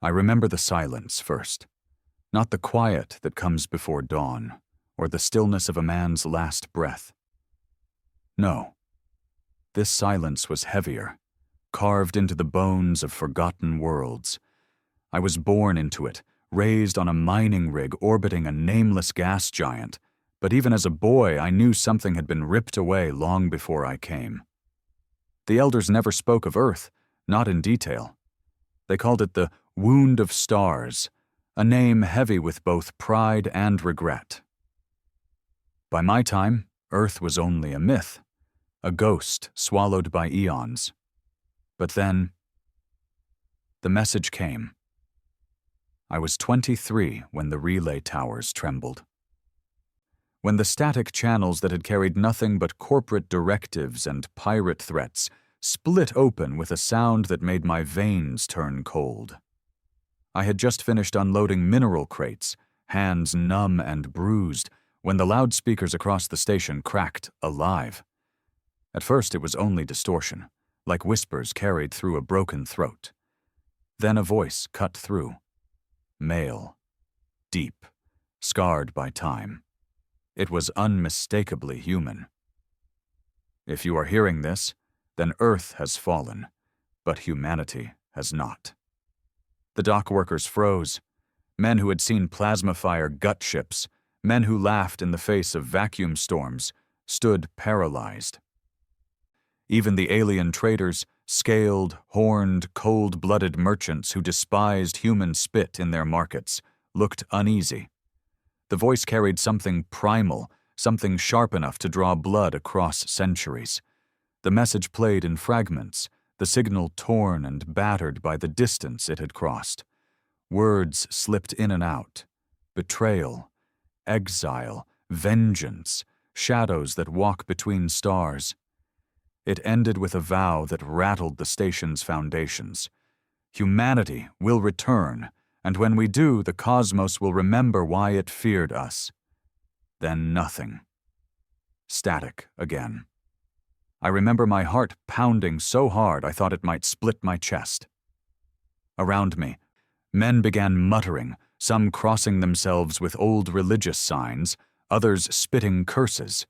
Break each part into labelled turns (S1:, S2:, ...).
S1: I remember the silence first, not the quiet that comes before dawn, or the stillness of a man's last breath. No, this silence was heavier, carved into the bones of forgotten worlds. I was born into it, raised on a mining rig orbiting a nameless gas giant, but even as a boy I knew something had been ripped away long before I came. The elders never spoke of Earth, not in detail. They called it the wound of stars, a name heavy with both pride and regret. By my time, Earth was only a myth, a ghost swallowed by eons. But then, the message came. I was 23 when the relay towers trembled. When the static channels that had carried nothing but corporate directives and pirate threats split open with a sound that made my veins turn cold. I had just finished unloading mineral crates, hands numb and bruised, when the loudspeakers across the station cracked alive. At first it was only distortion, like whispers carried through a broken throat. Then a voice cut through. Male. Deep. Scarred by time. It was unmistakably human. If you are hearing this, then Earth has fallen, but humanity has not. The dock workers froze. Men who had seen plasma fire gut ships, men who laughed in the face of vacuum storms, stood paralyzed. Even the alien traders, scaled, horned, cold-blooded merchants who despised human spit in their markets, looked uneasy. The voice carried something primal, something sharp enough to draw blood across centuries. The message played in fragments, the signal torn and battered by the distance it had crossed. Words slipped in and out. Betrayal, exile, vengeance, shadows that walk between stars. It ended with a vow that rattled the station's foundations. Humanity will return, and when we do, the cosmos will remember why it feared us. Then nothing. Static again. I remember my heart pounding so hard I thought it might split my chest. Around me, men began muttering, some crossing themselves with old religious signs, others spitting curses.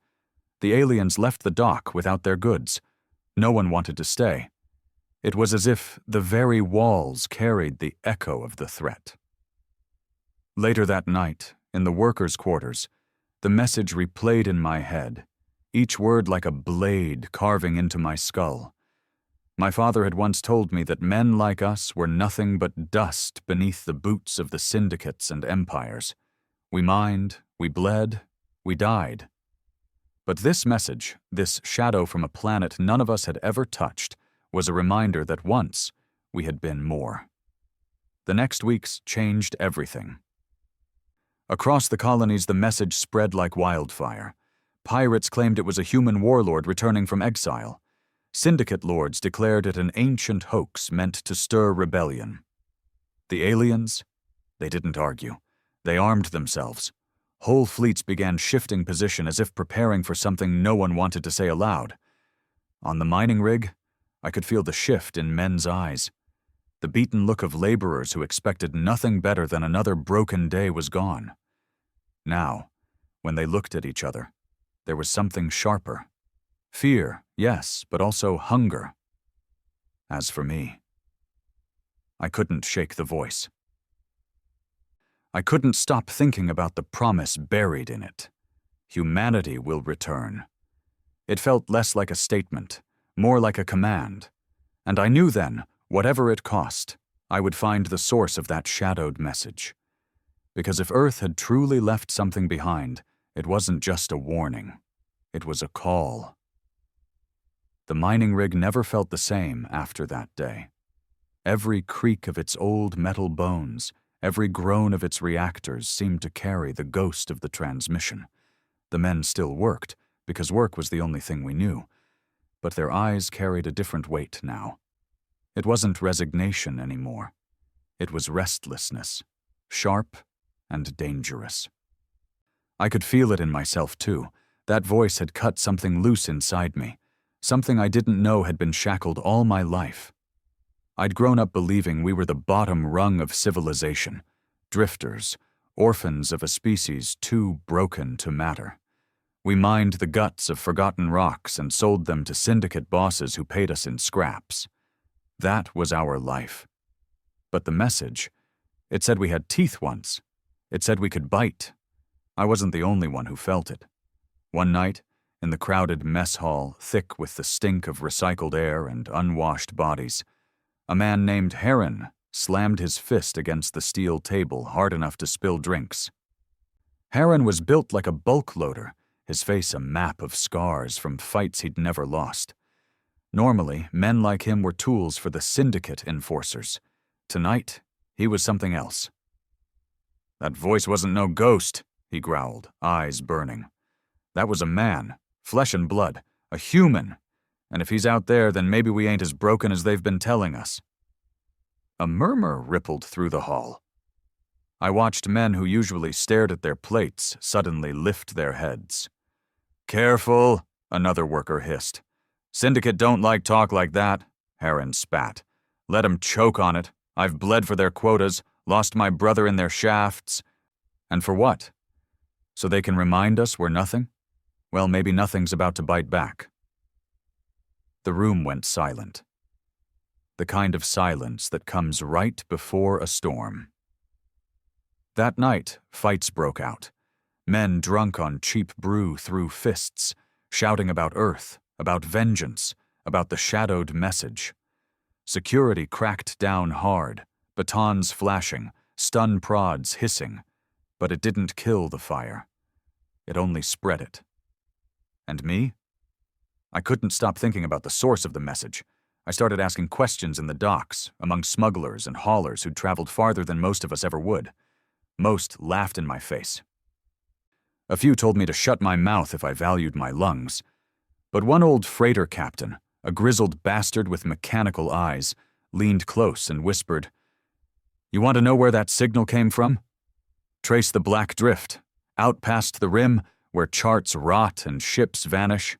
S1: The aliens left the dock without their goods. No one wanted to stay. It was as if the very walls carried the echo of the threat. Later that night, in the workers' quarters, the message replayed in my head, each word like a blade carving into my skull. My father had once told me that men like us were nothing but dust beneath the boots of the syndicates and empires. We mined, we bled, we died. But this message, this shadow from a planet none of us had ever touched, was a reminder that once we had been more. The next weeks changed everything. Across the colonies, the message spread like wildfire. Pirates claimed it was a human warlord returning from exile. Syndicate lords declared it an ancient hoax meant to stir rebellion. The aliens? They didn't argue. They armed themselves. Whole fleets began shifting position as if preparing for something no one wanted to say aloud. On the mining rig, I could feel the shift in men's eyes. The beaten look of laborers who expected nothing better than another broken day was gone. Now, when they looked at each other, there was something sharper. Fear, yes, but also hunger. As for me, I couldn't shake the voice. I couldn't stop thinking about the promise buried in it. Humanity will return. It felt less like a statement, more like a command. And I knew then, whatever it cost, I would find the source of that shadowed message. Because if Earth had truly left something behind, it wasn't just a warning. It was a call. The mining rig never felt the same after that day. Every creak of its old metal bones, every groan of its reactors seemed to carry the ghost of the transmission. The men still worked, because work was the only thing we knew. But their eyes carried a different weight now. It wasn't resignation anymore. It was restlessness, sharp and dangerous. I could feel it in myself too. That voice had cut something loose inside me, something I didn't know had been shackled all my life. I'd grown up believing we were the bottom rung of civilization, drifters, orphans of a species too broken to matter. We mined the guts of forgotten rocks and sold them to syndicate bosses who paid us in scraps. That was our life. But the message, it said we had teeth once. It said we could bite. I wasn't the only one who felt it. One night, in the crowded mess hall, thick with the stink of recycled air and unwashed bodies, a man named Heron slammed his fist against the steel table hard enough to spill drinks. Heron was built like a bulk loader, his face a map of scars from fights he'd never lost. Normally, men like him were tools for the syndicate enforcers. Tonight, he was something else. "That voice wasn't no ghost," he growled, eyes burning. "That was a man, flesh and blood, a human. And if he's out there, then maybe we ain't as broken as they've been telling us." A murmur rippled through the hall. I watched men who usually stared at their plates suddenly lift their heads. "Careful," another worker hissed. "Syndicate don't like talk like that," Heron spat. "Let 'em choke on it. I've bled for their quotas, lost my brother in their shafts. And for what? So they can remind us we're nothing? Well, maybe nothing's about to bite back." The room went silent. The kind of silence that comes right before a storm. That night, fights broke out. Men drunk on cheap brew threw fists, shouting about Earth, about vengeance, about the shadowed message. Security cracked down hard, batons flashing, stun prods hissing, but it didn't kill the fire. It only spread it. And me? I couldn't stop thinking about the source of the message. I started asking questions in the docks, among smugglers and haulers who'd traveled farther than most of us ever would. Most laughed in my face. A few told me to shut my mouth if I valued my lungs. But one old freighter captain, a grizzled bastard with mechanical eyes, leaned close and whispered, "You want to know where that signal came from? Trace the black drift, out past the rim, where charts rot and ships vanish.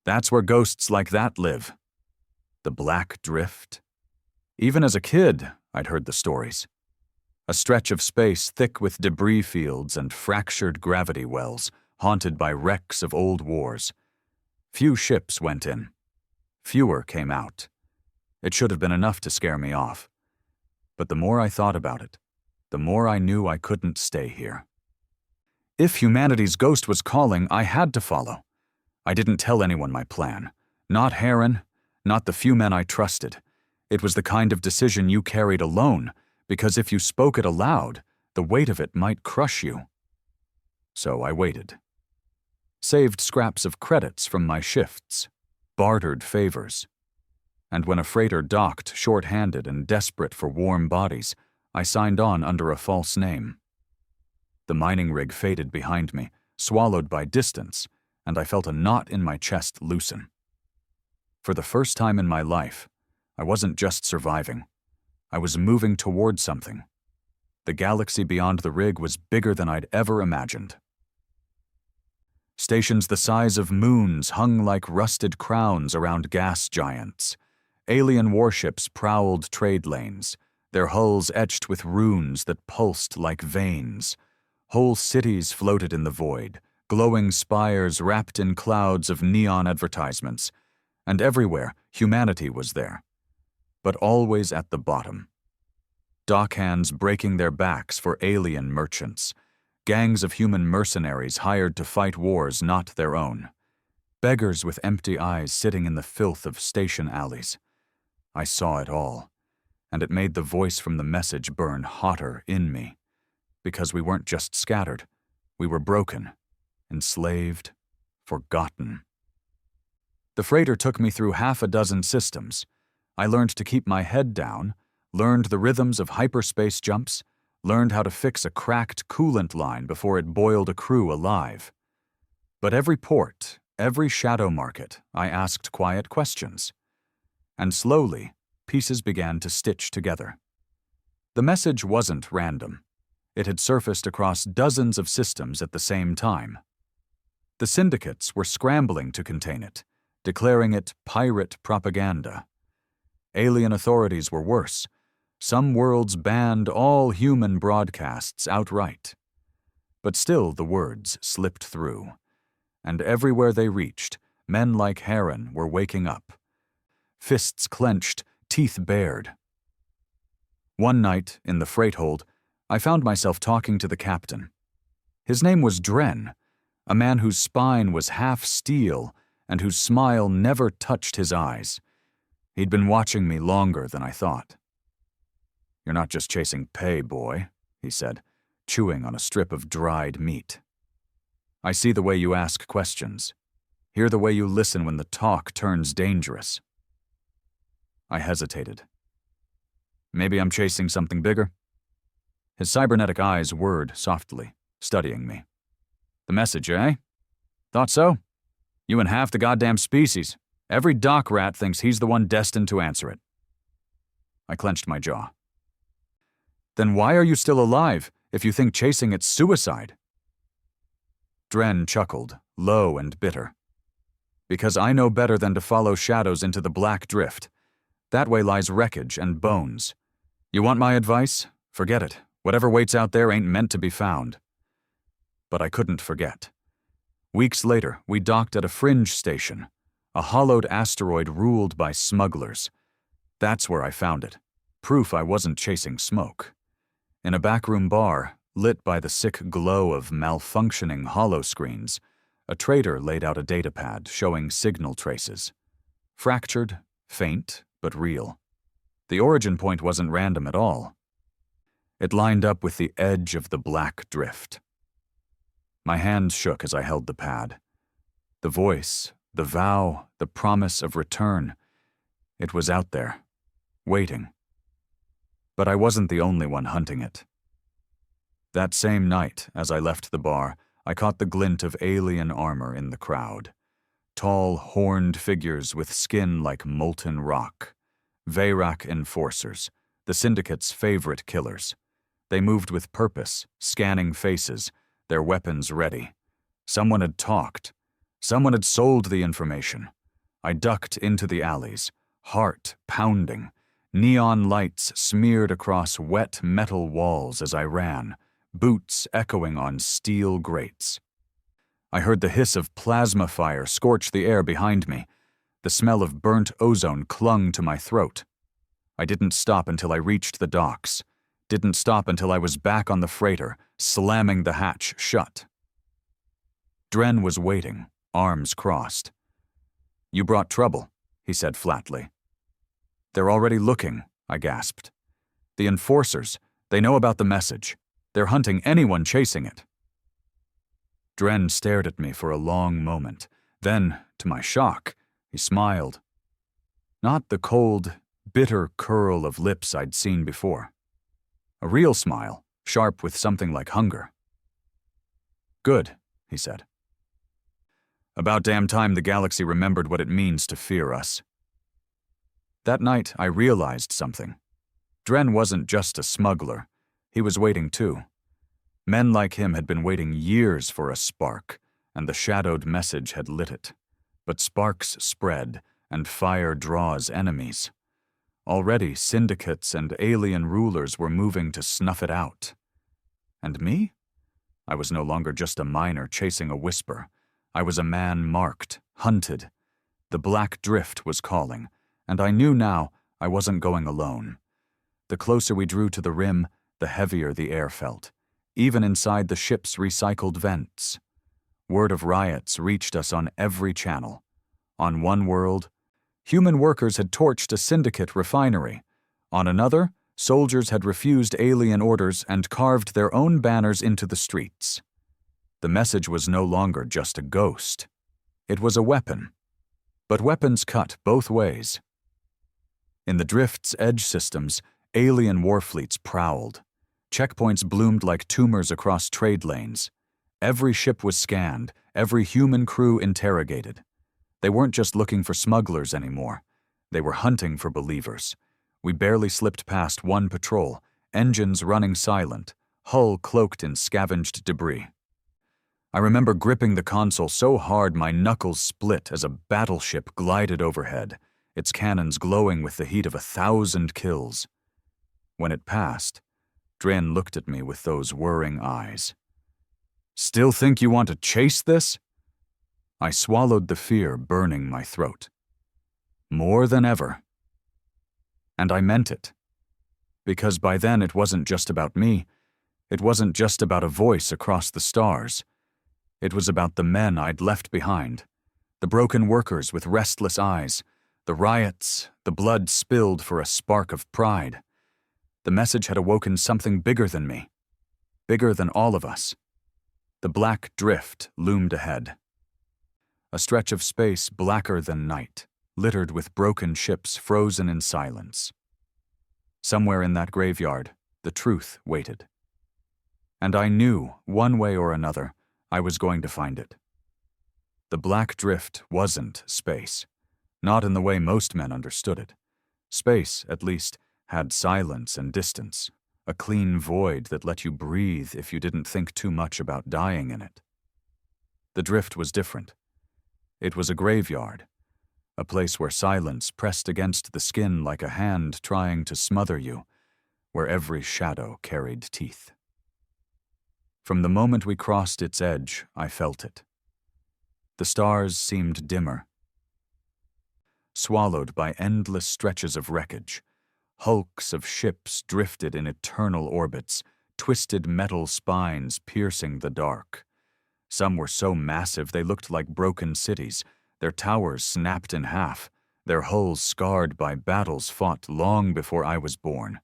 S1: That's where ghosts like that live." The black drift? Even as a kid, I'd heard the stories. A stretch of space thick with debris fields and fractured gravity wells, haunted by wrecks of old wars. Few ships went in. Fewer came out. It should have been enough to scare me off. But the more I thought about it, the more I knew I couldn't stay here. If humanity's ghost was calling, I had to follow. I didn't tell anyone my plan. Not Heron, not the few men I trusted. It was the kind of decision you carried alone, because if you spoke it aloud, the weight of it might crush you. So I waited. Saved scraps of credits from my shifts, bartered favors. And when a freighter docked short-handed and desperate for warm bodies, I signed on under a false name. The mining rig faded behind me, swallowed by distance, and I felt a knot in my chest loosen. For the first time in my life, I wasn't just surviving. I was moving toward something. The galaxy beyond the rig was bigger than I'd ever imagined. Stations the size of moons hung like rusted crowns around gas giants. Alien warships prowled trade lanes, their hulls etched with runes that pulsed like veins. Whole cities floated in the void, glowing spires wrapped in clouds of neon advertisements. And everywhere, humanity was there. But always at the bottom. Dockhands breaking their backs for alien merchants. Gangs of human mercenaries hired to fight wars not their own. Beggars with empty eyes sitting in the filth of station alleys. I saw it all, and it made the voice from the message burn hotter in me. Because we weren't just scattered, we were broken, enslaved, forgotten. The freighter took me through half a dozen systems. I learned to keep my head down, learned the rhythms of hyperspace jumps, learned how to fix a cracked coolant line before it boiled a crew alive. But every port, every shadow market, I asked quiet questions. And slowly, pieces began to stitch together. The message wasn't random. It had surfaced across dozens of systems at the same time. The syndicates were scrambling to contain it, declaring it pirate propaganda. Alien authorities were worse. Some worlds banned all human broadcasts outright. But still the words slipped through. And everywhere they reached, men like Heron were waking up. Fists clenched, teeth bared. One night, in the freight hold, I found myself talking to the captain. His name was Dren, a man whose spine was half steel and whose smile never touched his eyes. He'd been watching me longer than I thought. "You're not just chasing pay, boy," he said, chewing on a strip of dried meat. "I see the way you ask questions. Hear the way you listen when the talk turns dangerous." I hesitated. "Maybe I'm chasing something bigger?" His cybernetic eyes whirred softly, studying me. "The message, eh? Thought so? You and half the goddamn species. Every dock rat thinks he's the one destined to answer it." I clenched my jaw. "Then why are you still alive if you think chasing it's suicide?" Dren chuckled, low and bitter. "Because I know better than to follow shadows into the black drift. That way lies wreckage and bones. You want my advice? Forget it. Whatever waits out there ain't meant to be found." But I couldn't forget. Weeks later, we docked at a fringe station, a hollowed asteroid ruled by smugglers. That's where I found it. Proof I wasn't chasing smoke. In a backroom bar, lit by the sick glow of malfunctioning holoscreens, a trader laid out a datapad showing signal traces. Fractured, faint, but real. The origin point wasn't random at all. It lined up with the edge of the black drift. My hand shook as I held the pad. The voice, the vow, the promise of return. It was out there, waiting. But I wasn't the only one hunting it. That same night, as I left the bar, I caught the glint of alien armor in the crowd. Tall, horned figures with skin like molten rock. Veyrak enforcers, the Syndicate's favorite killers. They moved with purpose, scanning faces, their weapons ready. Someone had talked. Someone had sold the information. I ducked into the alleys, heart pounding. Neon lights smeared across wet metal walls as I ran, boots echoing on steel grates. I heard the hiss of plasma fire scorch the air behind me. The smell of burnt ozone clung to my throat. I didn't stop until I reached the docks. Didn't stop until I was back on the freighter, slamming the hatch shut. Dren was waiting, arms crossed. "You brought trouble," he said flatly. "They're already looking," I gasped. "The enforcers, they know about the message. They're hunting anyone chasing it." Dren stared at me for a long moment. Then, to my shock, he smiled. Not the cold, bitter curl of lips I'd seen before. A real smile, sharp with something like hunger. "Good," he said. "About damn time the galaxy remembered what it means to fear us." That night, I realized something. Dren wasn't just a smuggler. He was waiting too. Men like him had been waiting years for a spark, and the shadowed message had lit it. But sparks spread, and fire draws enemies. Already, syndicates and alien rulers were moving to snuff it out. And me? I was no longer just a miner chasing a whisper. I was a man marked, hunted. The black drift was calling, and I knew now I wasn't going alone. The closer we drew to the rim, the heavier the air felt, even inside the ship's recycled vents. Word of riots reached us on every channel. On one world, human workers had torched a syndicate refinery. On another, soldiers had refused alien orders and carved their own banners into the streets. The message was no longer just a ghost. It was a weapon. But weapons cut both ways. In the drift's edge systems, alien warfleets prowled. Checkpoints bloomed like tumors across trade lanes. Every ship was scanned, every human crew interrogated. They weren't just looking for smugglers anymore. They were hunting for believers. We barely slipped past one patrol, engines running silent, hull cloaked in scavenged debris. I remember gripping the console so hard my knuckles split as a battleship glided overhead, its cannons glowing with the heat of 1,000 kills. When it passed, Dren looked at me with those whirring eyes. "Still think you want to chase this?" I swallowed the fear burning my throat. "More than ever." And I meant it. Because by then it wasn't just about me. It wasn't just about a voice across the stars. It was about the men I'd left behind, the broken workers with restless eyes, the riots, the blood spilled for a spark of pride. The message had awoken something bigger than me, bigger than all of us. The black drift loomed ahead. A stretch of space blacker than night, littered with broken ships frozen in silence. Somewhere in that graveyard, the truth waited. And I knew, one way or another, I was going to find it. The black drift wasn't space, not in the way most men understood it. Space, at least, had silence and distance, a clean void that let you breathe if you didn't think too much about dying in it. The drift was different. It was a graveyard, a place where silence pressed against the skin like a hand trying to smother you, where every shadow carried teeth. From the moment we crossed its edge, I felt it. The stars seemed dimmer, swallowed by endless stretches of wreckage. Hulks of ships drifted in eternal orbits, twisted metal spines piercing the dark. Some were so massive they looked like broken cities, their towers snapped in half, their hulls scarred by battles fought long before I was born.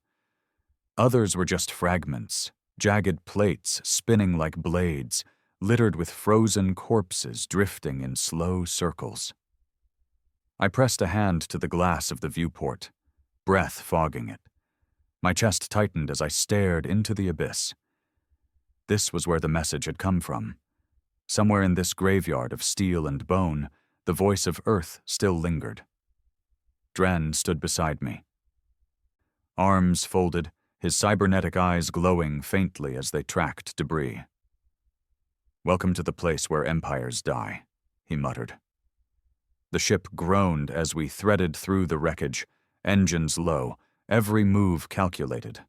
S1: Others were just fragments, jagged plates spinning like blades, littered with frozen corpses drifting in slow circles. I pressed a hand to the glass of the viewport, breath fogging it. My chest tightened as I stared into the abyss. This was where the message had come from. Somewhere in this graveyard of steel and bone, the voice of Earth still lingered. Dren stood beside me. Arms folded, his cybernetic eyes glowing faintly as they tracked debris. "Welcome to the place where empires die," he muttered. The ship groaned as we threaded through the wreckage, engines low, every move calculated.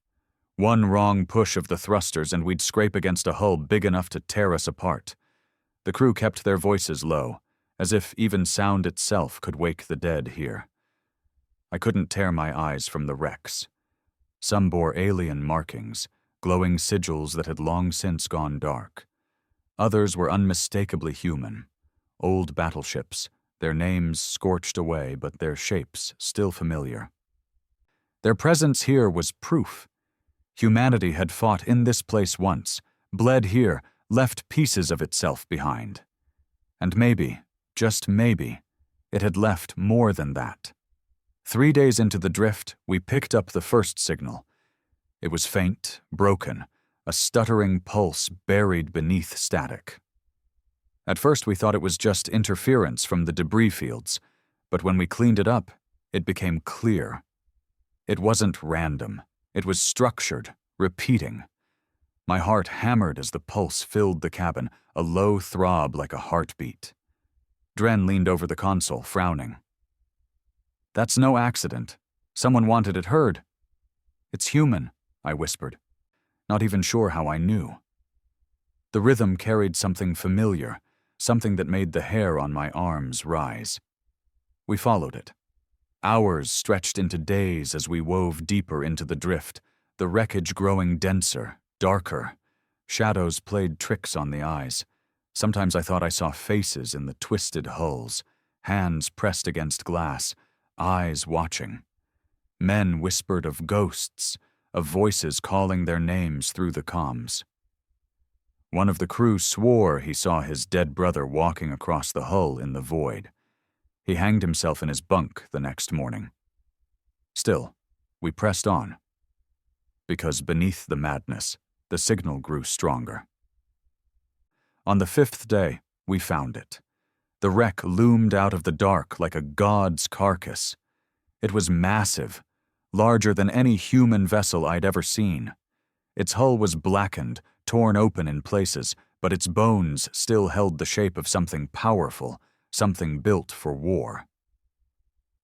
S1: One wrong push of the thrusters and we'd scrape against a hull big enough to tear us apart. The crew kept their voices low, as if even sound itself could wake the dead here. I couldn't tear my eyes from the wrecks. Some bore alien markings, glowing sigils that had long since gone dark. Others were unmistakably human, old battleships, their names scorched away but their shapes still familiar. Their presence here was proof. Humanity had fought in this place once, bled here, left pieces of itself behind. And maybe, just maybe, it had left more than that. 3 days into the drift, we picked up the first signal. It was faint, broken, a stuttering pulse buried beneath static. At first we thought it was just interference from the debris fields, but when we cleaned it up, it became clear. It wasn't random. It was structured, repeating. My heart hammered as the pulse filled the cabin, a low throb like a heartbeat. Dren leaned over the console, frowning. "That's no accident. Someone wanted it heard." "It's human," I whispered, not even sure how I knew. The rhythm carried something familiar, something that made the hair on my arms rise. We followed it. Hours stretched into days as we wove deeper into the drift, the wreckage growing denser, darker. Shadows played tricks on the eyes. Sometimes I thought I saw faces in the twisted hulls, hands pressed against glass, eyes watching. Men whispered of ghosts, of voices calling their names through the comms. One of the crew swore he saw his dead brother walking across the hull in the void. He hanged himself in his bunk the next morning. Still, we pressed on. Because beneath the madness, the signal grew stronger. On the 5th day, we found it. The wreck loomed out of the dark like a god's carcass. It was massive, larger than any human vessel I'd ever seen. Its hull was blackened, torn open in places, but its bones still held the shape of something powerful, something built for war.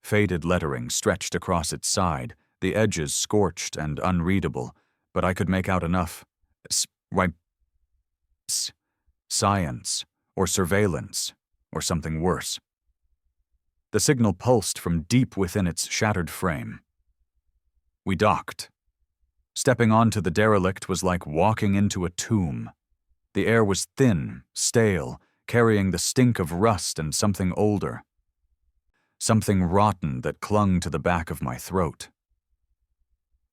S1: Faded lettering stretched across its side, the edges scorched and unreadable, but I could make out enough. Science, or surveillance, or something worse. The signal pulsed from deep within its shattered frame. We docked. Stepping onto the derelict was like walking into a tomb. The air was thin, stale, carrying the stink of rust and something older. Something rotten that clung to the back of my throat.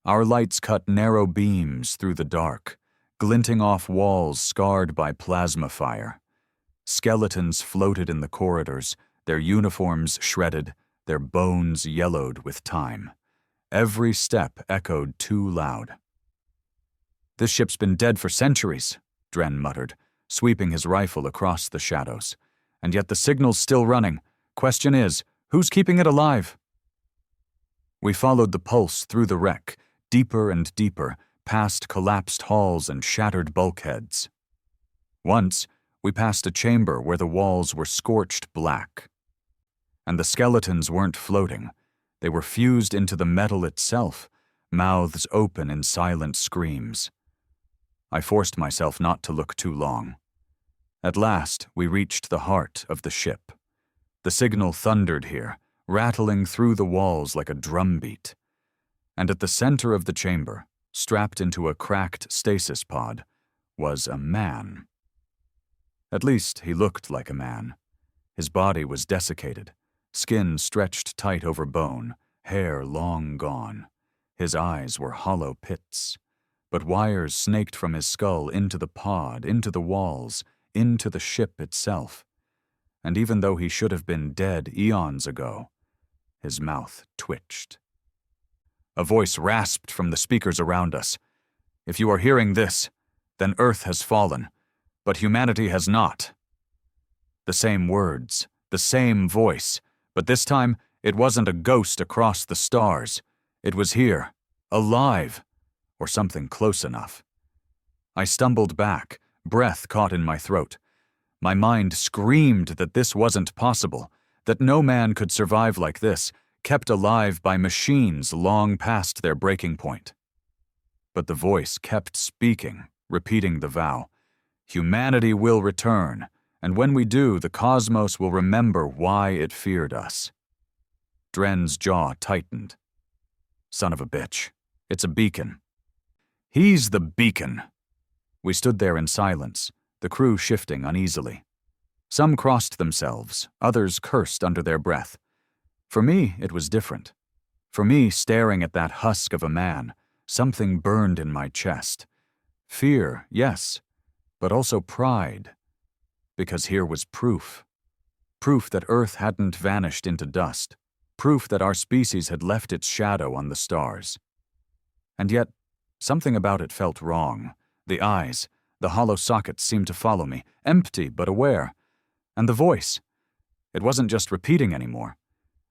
S1: Our lights cut narrow beams through the dark, glinting off walls scarred by plasma fire. Skeletons floated in the corridors, their uniforms shredded, their bones yellowed with time. Every step echoed too loud. "This ship's been dead for centuries," Dren muttered, sweeping his rifle across the shadows. "And yet the signal's still running. Question is, who's keeping it alive?" We followed the pulse through the wreck, deeper and deeper, past collapsed halls and shattered bulkheads. Once, we passed a chamber where the walls were scorched black. And the skeletons weren't floating. They were fused into the metal itself, mouths open in silent screams. I forced myself not to look too long. At last, we reached the heart of the ship. The signal thundered here, rattling through the walls like a drumbeat. And at the center of the chamber, strapped into a cracked stasis pod, was a man. At least he looked like a man. His body was desiccated, skin stretched tight over bone, hair long gone. His eyes were hollow pits, but wires snaked from his skull into the pod, into the walls, into the ship itself. And even though he should have been dead eons ago, his mouth twitched. A voice rasped from the speakers around us. "If you are hearing this, then Earth has fallen, but humanity has not." The same words, the same voice, but this time it wasn't a ghost across the stars. It was here, alive, or something close enough. I stumbled back, breath caught in my throat. My mind screamed that this wasn't possible, that no man could survive like this, kept alive by machines long past their breaking point. But the voice kept speaking, repeating the vow. Humanity will return, and when we do, the cosmos will remember why it feared us. Dren's jaw tightened. Son of a bitch. It's a beacon. He's the beacon. We stood there in silence, the crew shifting uneasily. Some crossed themselves, others cursed under their breath. For me, it was different. For me, staring at that husk of a man, something burned in my chest. Fear, yes, but also pride. Because here was proof. Proof that Earth hadn't vanished into dust. Proof that our species had left its shadow on the stars. And yet, something about it felt wrong. The eyes, the hollow sockets seemed to follow me, empty but aware. And the voice. It wasn't just repeating anymore.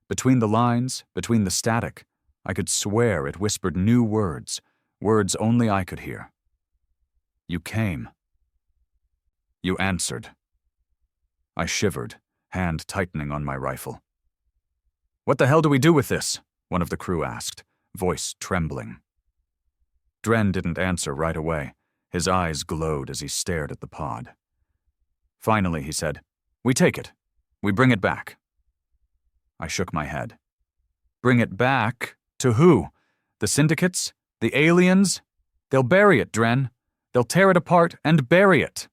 S1: Between the lines, between the static, I could swear it whispered new words, words only I could hear. You came. You answered. I shivered, hand tightening on my rifle. "What the hell do we do with this?" one of the crew asked, voice trembling. Dren didn't answer right away. His eyes glowed as he stared at the pod. Finally, he said, "We take it. We bring it back." I shook my head. Bring it back? To who? The syndicates? The aliens? They'll bury it, Dren. They'll tear it apart and bury it.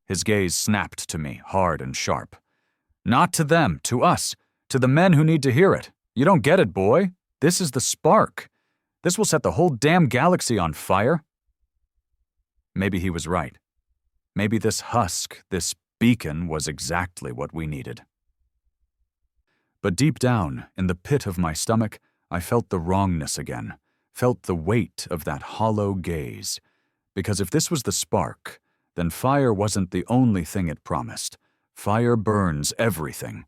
S1: His gaze snapped to me, hard and sharp. Not to them, to us, to the men who need to hear it. You don't get it, boy. This is the spark. This will set the whole damn galaxy on fire. Maybe he was right. Maybe this husk, this beacon, was exactly what we needed. But deep down, in the pit of my stomach, I felt the wrongness again, felt the weight of that hollow gaze. Because if this was the spark, then fire wasn't the only thing it promised. Fire burns everything.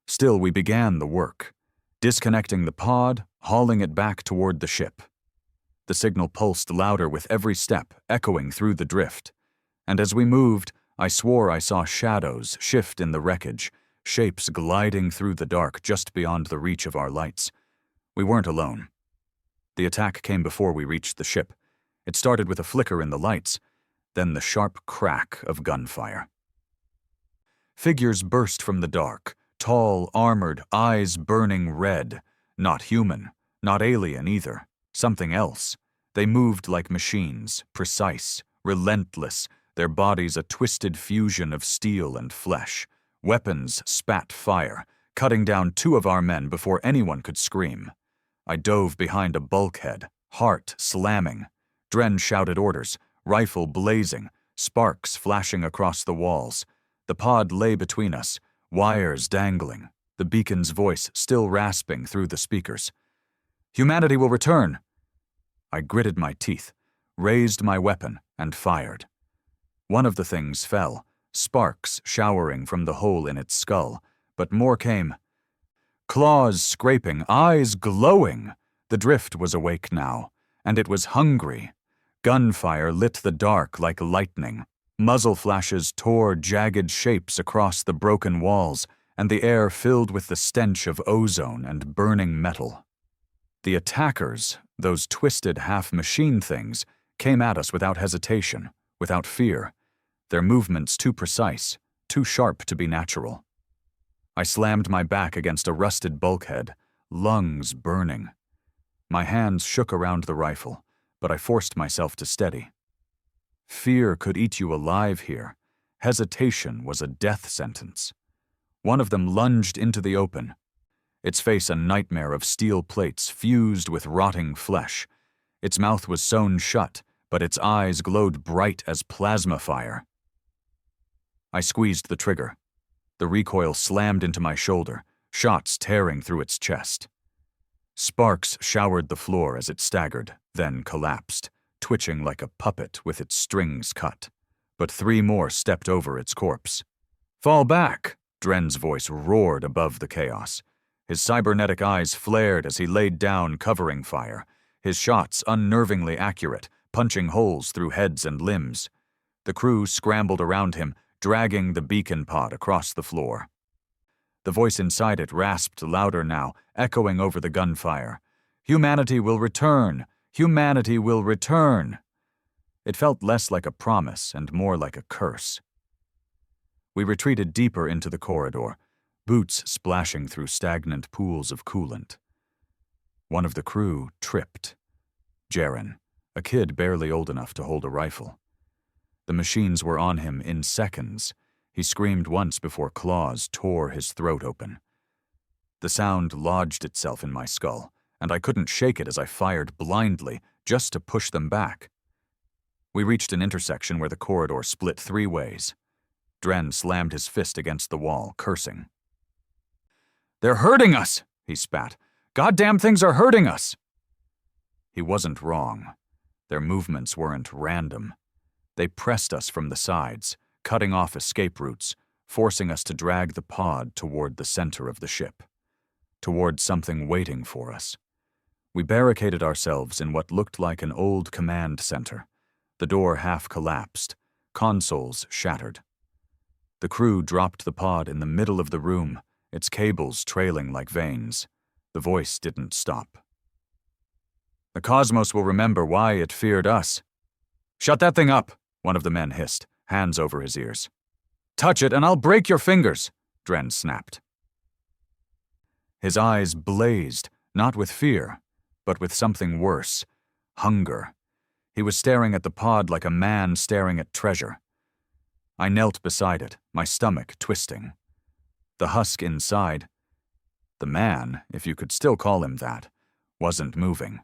S1: Still, we began the work, disconnecting the pod, hauling it back toward the ship. The signal pulsed louder with every step, echoing through the drift. And as we moved, I swore I saw shadows shift in the wreckage, shapes gliding through the dark just beyond the reach of our lights. We weren't alone. The attack came before we reached the ship. It started with a flicker in the lights, then the sharp crack of gunfire. Figures burst from the dark, tall, armored, eyes burning red. Not human, not alien either. Something else. They moved like machines, precise, relentless, their bodies a twisted fusion of steel and flesh. Weapons spat fire, cutting down 2 of our men before anyone could scream. I dove behind a bulkhead, heart slamming. Dren shouted orders, rifle blazing, sparks flashing across the walls. The pod lay between us, wires dangling, the beacon's voice still rasping through the speakers. "Humanity will return." I gritted my teeth, raised my weapon, and fired. One of the things fell, sparks showering from the hole in its skull, but more came. Claws scraping, eyes glowing. The drift was awake now, and it was hungry. Gunfire lit the dark like lightning. Muzzle flashes tore jagged shapes across the broken walls, and the air filled with the stench of ozone and burning metal. The attackers, those twisted half-machine things, came at us without hesitation, without fear, their movements too precise, too sharp to be natural. I slammed my back against a rusted bulkhead, lungs burning. My hands shook around the rifle, but I forced myself to steady. Fear could eat you alive here. Hesitation was a death sentence. One of them lunged into the open, its face a nightmare of steel plates fused with rotting flesh. Its mouth was sewn shut, but its eyes glowed bright as plasma fire. I squeezed the trigger. The recoil slammed into my shoulder, shots tearing through its chest. Sparks showered the floor as it staggered, then collapsed, twitching like a puppet with its strings cut. But 3 more stepped over its corpse. "Fall back!" Dren's voice roared above the chaos. His cybernetic eyes flared as he laid down covering fire, his shots unnervingly accurate, punching holes through heads and limbs. The crew scrambled around him, dragging the beacon pod across the floor. The voice inside it rasped louder now, echoing over the gunfire. "Humanity will return! Humanity will return!" It felt less like a promise and more like a curse. We retreated deeper into the corridor, boots splashing through stagnant pools of coolant. One of the crew tripped. Jaren, a kid barely old enough to hold a rifle. The machines were on him in seconds. He screamed once before claws tore his throat open. The sound lodged itself in my skull, and I couldn't shake it as I fired blindly, just to push them back. We reached an intersection where the corridor split 3 ways. Dren slammed his fist against the wall, cursing. "They're hurting us!" he spat. "Goddamn things are hurting us!" He wasn't wrong. Their movements weren't random. They pressed us from the sides, cutting off escape routes, forcing us to drag the pod toward the center of the ship, toward something waiting for us. We barricaded ourselves in what looked like an old command center. The door half collapsed, consoles shattered. The crew dropped the pod in the middle of the room, its cables trailing like veins. The voice didn't stop. "The cosmos will remember why it feared us." "Shut that thing up," one of the men hissed, hands over his ears. "Touch it and I'll break your fingers," Dren snapped. His eyes blazed, not with fear, but with something worse, hunger. He was staring at the pod like a man staring at treasure. I knelt beside it, my stomach twisting. The husk inside, the man, if you could still call him that, wasn't moving.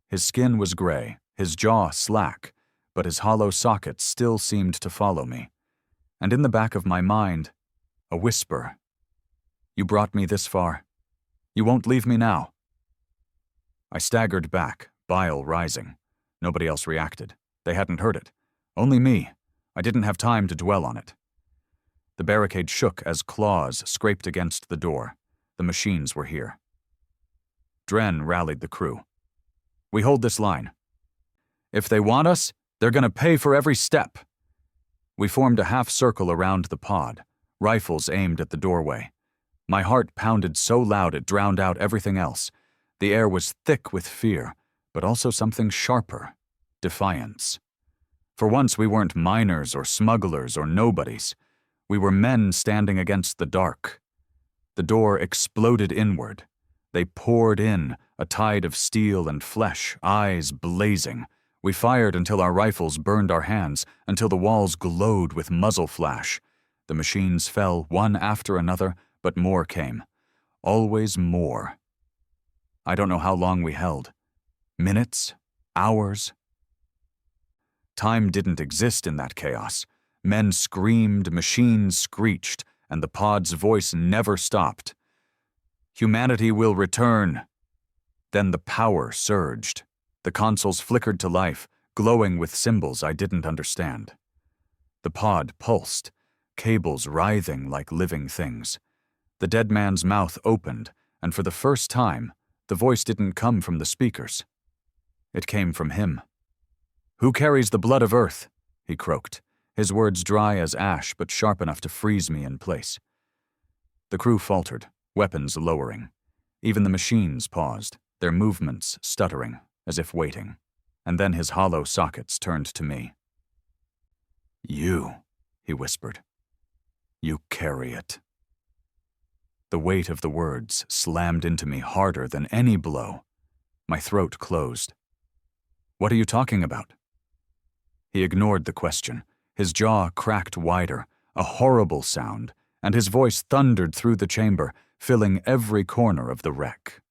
S1: His skin was gray, his jaw slack, but his hollow sockets still seemed to follow me. And in the back of my mind, a whisper. "You brought me this far. You won't leave me now." I staggered back, bile rising. Nobody else reacted. They hadn't heard it. Only me. I didn't have time to dwell on it. The barricade shook as claws scraped against the door. The machines were here. Dren rallied the crew. "We hold this line. If they want us, they're gonna pay for every step." We formed a half circle around the pod, rifles aimed at the doorway. My heart pounded so loud it drowned out everything else. The air was thick with fear, but also something sharper, defiance. For once we weren't miners or smugglers or nobodies. We were men standing against the dark. The door exploded inward. They poured in, a tide of steel and flesh, eyes blazing. We fired until our rifles burned our hands, until the walls glowed with muzzle flash. The machines fell one after another, but more came. Always more. I don't know how long we held. Minutes? Hours? Time didn't exist in that chaos. Men screamed, machines screeched, and the pod's voice never stopped. Humanity will return. Then the power surged. The consoles flickered to life, glowing with symbols I didn't understand. The pod pulsed, cables writhing like living things. The dead man's mouth opened, and for the first time, the voice didn't come from the speakers. It came from him. "Who carries the blood of Earth?" he croaked, his words dry as ash but sharp enough to freeze me in place. The crew faltered, weapons lowering. Even the machines paused, their movements stuttering, as if waiting. And then his hollow sockets turned to me. "You," he whispered. "You carry it." The weight of the words slammed into me harder than any blow. My throat closed. "What are you talking about?" He ignored the question. His jaw cracked wider, a horrible sound, and his voice thundered through the chamber, filling every corner of the wreck.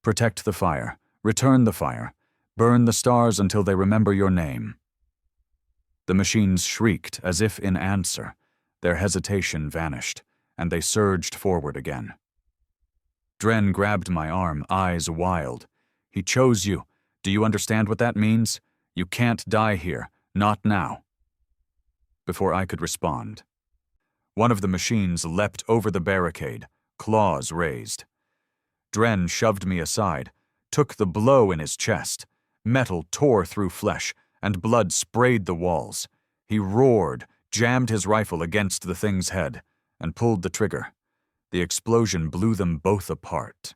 S1: "Protect the fire. Return the fire. Burn the stars until they remember your name." The machines shrieked as if in answer. Their hesitation vanished, and they surged forward again. Dren grabbed my arm, eyes wild. "He chose you. Do you understand what that means? You can't die here. Not now." Before I could respond, one of the machines leapt over the barricade, claws raised. Dren shoved me aside, took the blow in his chest. Metal tore through flesh, and blood sprayed the walls. He roared, jammed his rifle against the thing's head, and pulled the trigger. The explosion blew them both apart.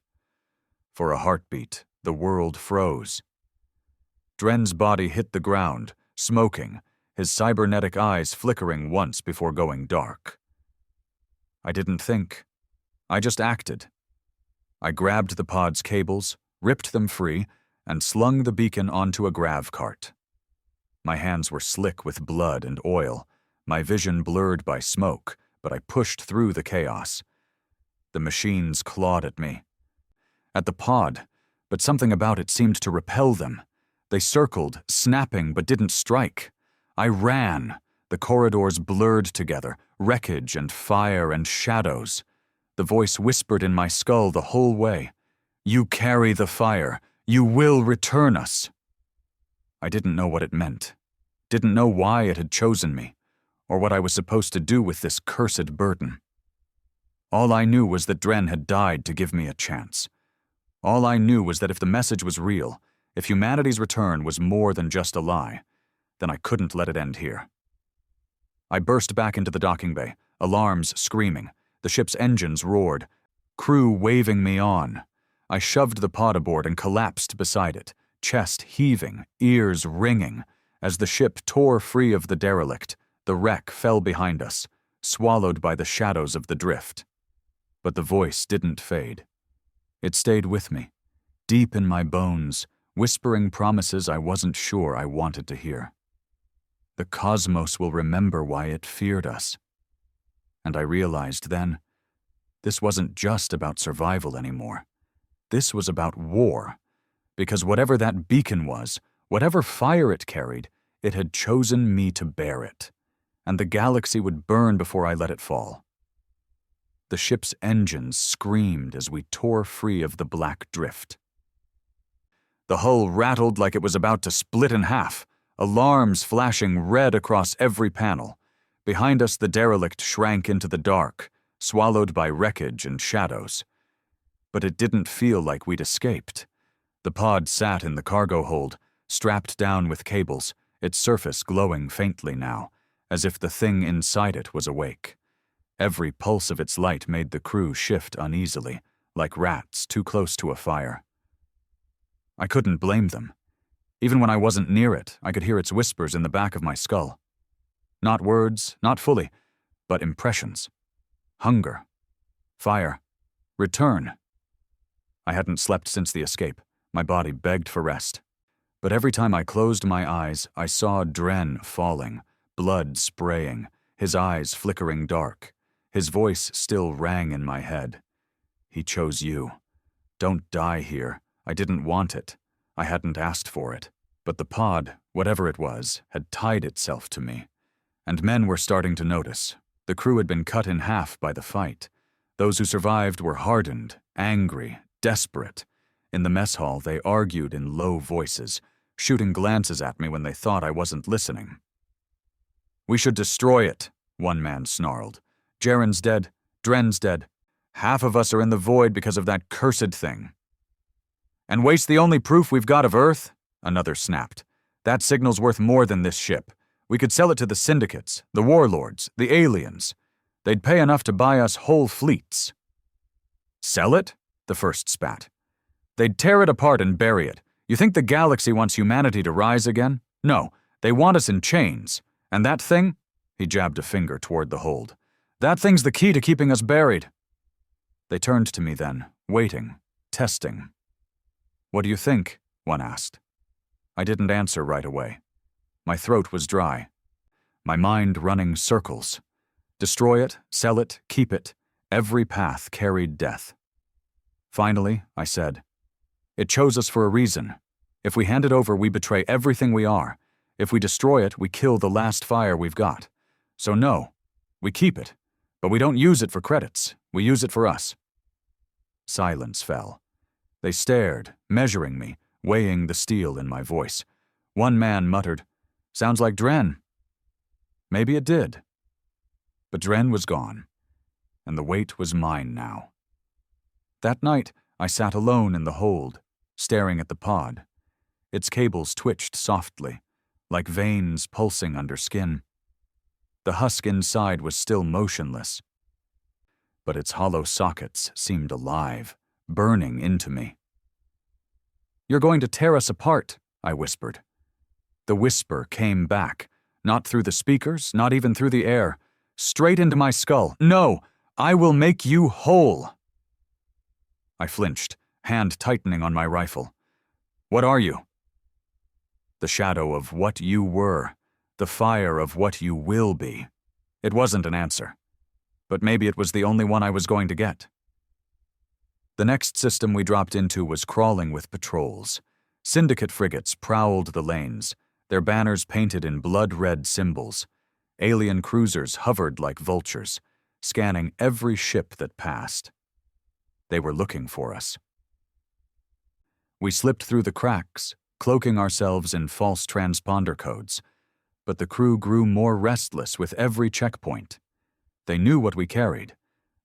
S1: For a heartbeat, the world froze. Dren's body hit the ground, smoking, his cybernetic eyes flickering once before going dark. I didn't think. I just acted. I grabbed the pod's cables, ripped them free, and slung the beacon onto a grav cart. My hands were slick with blood and oil, my vision blurred by smoke, but I pushed through the chaos. The machines clawed at me. At the pod, but something about it seemed to repel them. They circled, snapping, but didn't strike. I ran. The corridors blurred together, wreckage and fire and shadows. The voice whispered in my skull the whole way. "You carry the fire. You will return us." I didn't know what it meant. Didn't know why it had chosen me, or what I was supposed to do with this cursed burden. All I knew was that Dren had died to give me a chance. All I knew was that if the message was real, if humanity's return was more than just a lie, then I couldn't let it end here. I burst back into the docking bay, alarms screaming. The ship's engines roared, crew waving me on. I shoved the pod aboard and collapsed beside it, chest heaving, ears ringing. As the ship tore free of the derelict, the wreck fell behind us, swallowed by the shadows of the drift. But the voice didn't fade. It stayed with me, deep in my bones, whispering promises I wasn't sure I wanted to hear. The cosmos will remember why it feared us. And I realized then, this wasn't just about survival anymore. This was about war, because whatever that beacon was, whatever fire it carried, it had chosen me to bear it, and the galaxy would burn before I let it fall. The ship's engines screamed as we tore free of the black drift. The hull rattled like it was about to split in half, alarms flashing red across every panel. Behind us, the derelict shrank into the dark, swallowed by wreckage and shadows. But it didn't feel like we'd escaped. The pod sat in the cargo hold, strapped down with cables, its surface glowing faintly now, as if the thing inside it was awake. Every pulse of its light made the crew shift uneasily, like rats too close to a fire. I couldn't blame them. Even when I wasn't near it, I could hear its whispers in the back of my skull. Not words, not fully, but impressions. Hunger. Fire. Return. I hadn't slept since the escape. My body begged for rest. But every time I closed my eyes, I saw Dren falling, blood spraying, his eyes flickering dark. His voice still rang in my head. He chose you. Don't die here. I didn't want it. I hadn't asked for it. But the pod, whatever it was, had tied itself to me. And men were starting to notice. The crew had been cut in half by the fight. Those who survived were hardened, angry, desperate. In the mess hall, they argued in low voices, shooting glances at me when they thought I wasn't listening. "We should destroy it," one man snarled. "Jaren's dead. Dren's dead. Half of us are in the void because of that cursed thing." "And waste the only proof we've got of Earth?" another snapped. "That signal's worth more than this ship. We could sell it to the syndicates, the warlords, the aliens. They'd pay enough to buy us whole fleets." "Sell it?" the first spat. "They'd tear it apart and bury it. You think the galaxy wants humanity to rise again? No, they want us in chains. And that thing?" He jabbed a finger toward the hold. "That thing's the key to keeping us buried." They turned to me then, waiting, testing. "What do you think?" one asked. I didn't answer right away. My throat was dry. My mind running circles. Destroy it, sell it, keep it. Every path carried death. Finally, I said, "It chose us for a reason. If we hand it over, we betray everything we are. If we destroy it, we kill the last fire we've got. So no, we keep it. But we don't use it for credits. We use it for us." Silence fell. They stared, measuring me, weighing the steel in my voice. One man muttered, "Sounds like Dren." Maybe it did. But Dren was gone, and the weight was mine now. That night, I sat alone in the hold, staring at the pod. Its cables twitched softly, like veins pulsing under skin. The husk inside was still motionless, but its hollow sockets seemed alive, burning into me. "You're going to tear us apart," I whispered. The whisper came back, not through the speakers, not even through the air, straight into my skull. "No, I will make you whole." I flinched, hand tightening on my rifle. "What are you?" "The shadow of what you were, the fire of what you will be." It wasn't an answer, but maybe it was the only one I was going to get. The next system we dropped into was crawling with patrols. Syndicate frigates prowled the lanes, their banners painted in blood-red symbols. Alien cruisers hovered like vultures, scanning every ship that passed. They were looking for us. We slipped through the cracks, cloaking ourselves in false transponder codes, but the crew grew more restless with every checkpoint. They knew what we carried.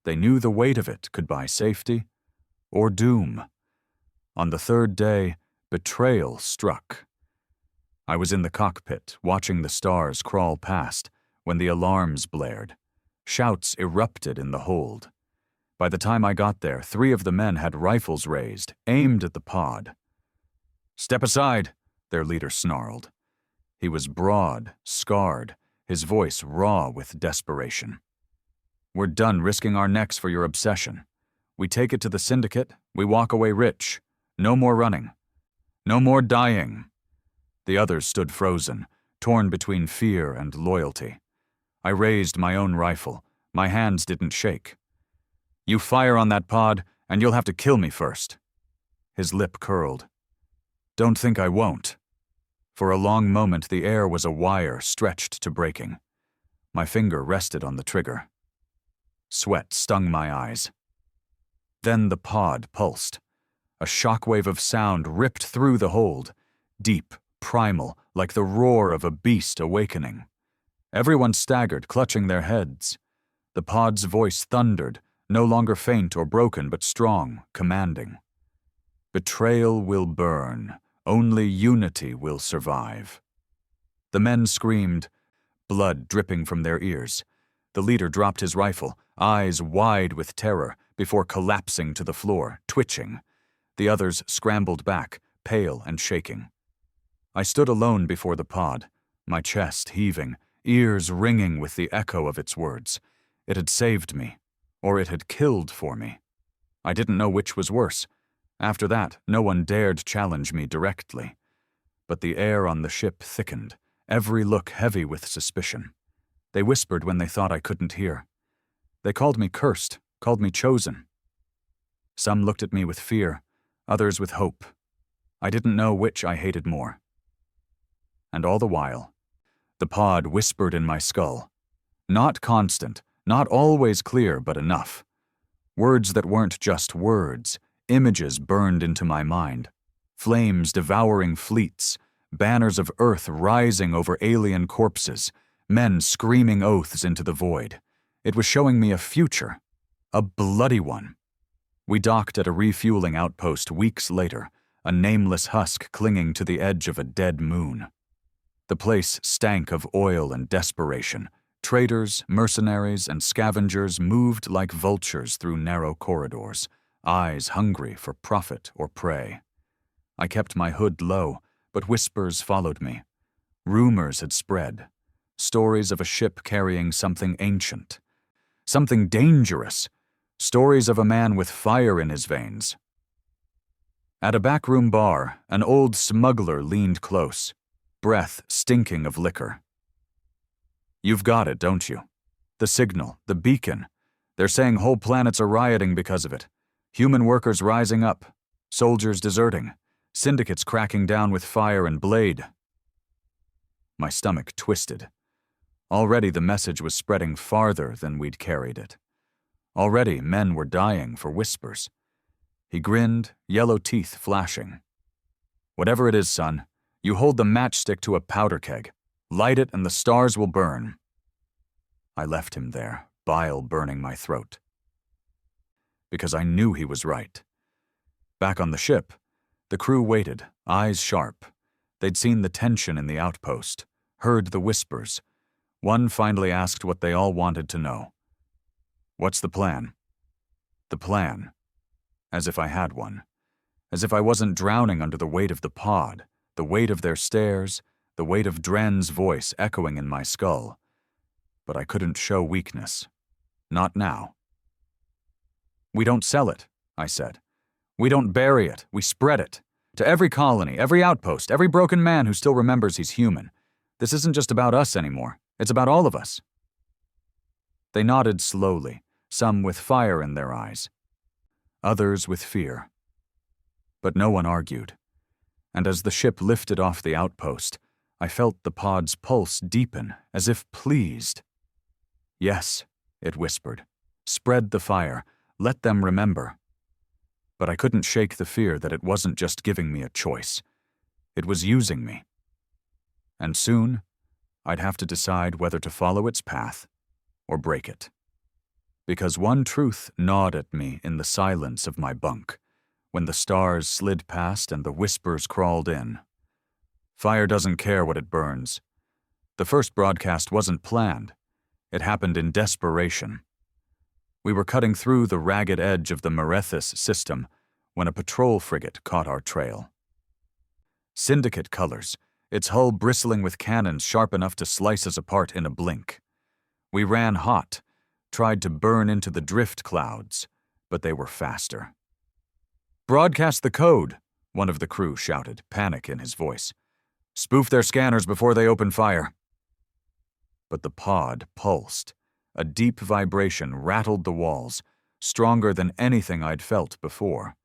S1: They knew the weight of it could buy safety or doom. On the third day, betrayal struck. I was in the cockpit, watching the stars crawl past, when the alarms blared. Shouts erupted in the hold. By the time I got there, 3 of the men had rifles raised, aimed at the pod. "Step aside," their leader snarled. He was broad, scarred, his voice raw with desperation. "We're done risking our necks for your obsession. We take it to the syndicate, we walk away rich. No more running. No more dying." The others stood frozen, torn between fear and loyalty. I raised my own rifle. My hands didn't shake. "You fire on that pod, and you'll have to kill me first." His lip curled. "Don't think I won't." For a long moment, the air was a wire stretched to breaking. My finger rested on the trigger. Sweat stung my eyes. Then the pod pulsed. A shockwave of sound ripped through the hold, deep, primal, like the roar of a beast awakening. Everyone staggered, clutching their heads. The pod's voice thundered, no longer faint or broken, but strong, commanding. "Betrayal will burn. Only unity will survive." The men screamed, blood dripping from their ears. The leader dropped his rifle, eyes wide with terror, before collapsing to the floor, twitching. The others scrambled back, pale and shaking. I stood alone before the pod, my chest heaving, ears ringing with the echo of its words. It had saved me, or it had killed for me. I didn't know which was worse. After that, no one dared challenge me directly. But the air on the ship thickened, every look heavy with suspicion. They whispered when they thought I couldn't hear. They called me cursed, called me chosen. Some looked at me with fear, others with hope. I didn't know which I hated more. And all the while, the pod whispered in my skull. Not constant, not always clear, but enough. Words that weren't just words, images burned into my mind. Flames devouring fleets, banners of Earth rising over alien corpses, men screaming oaths into the void. It was showing me a future, a bloody one. We docked at a refueling outpost weeks later, a nameless husk clinging to the edge of a dead moon. The place stank of oil and desperation. Traders, mercenaries, and scavengers moved like vultures through narrow corridors, eyes hungry for profit or prey. I kept my hood low, but whispers followed me. Rumors had spread. Stories of a ship carrying something ancient. Something dangerous. Stories of a man with fire in his veins. At a backroom bar, an old smuggler leaned close, breath stinking of liquor. "You've got it, don't you? The signal, the beacon. They're saying whole planets are rioting because of it. Human workers rising up, soldiers deserting, syndicates cracking down with fire and blade." My stomach twisted. Already the message was spreading farther than we'd carried it. Already men were dying for whispers. He grinned, yellow teeth flashing. "Whatever it is, son, you hold the matchstick to a powder keg. Light it and the stars will burn." I left him there, bile burning my throat. Because I knew he was right. Back on the ship, the crew waited, eyes sharp. They'd seen the tension in the outpost, heard the whispers. One finally asked what they all wanted to know. "What's the plan?" The plan. As if I had one. As if I wasn't drowning under the weight of the pod, the weight of their stares, the weight of Dren's voice echoing in my skull. But I couldn't show weakness. Not now. "We don't sell it," I said. "We don't bury it, we spread it. To every colony, every outpost, every broken man who still remembers he's human. This isn't just about us anymore. It's about all of us." They nodded slowly, some with fire in their eyes, others with fear. But no one argued. And as the ship lifted off the outpost, I felt the pod's pulse deepen, as if pleased. "Yes," it whispered. "Spread the fire. Let them remember." But I couldn't shake the fear that it wasn't just giving me a choice. It was using me. And soon, I'd have to decide whether to follow its path or break it. Because one truth gnawed at me in the silence of my bunk, when the stars slid past and the whispers crawled in. Fire doesn't care what it burns. The first broadcast wasn't planned. It happened in desperation. We were cutting through the ragged edge of the Marethis system when a patrol frigate caught our trail. Syndicate colors, its hull bristling with cannons sharp enough to slice us apart in a blink. We ran hot, tried to burn into the drift clouds, but they were faster. "Broadcast the code," one of the crew shouted, panic in his voice. "Spoof their scanners before they open fire." But the pod pulsed. A deep vibration rattled the walls, stronger than anything I'd felt before.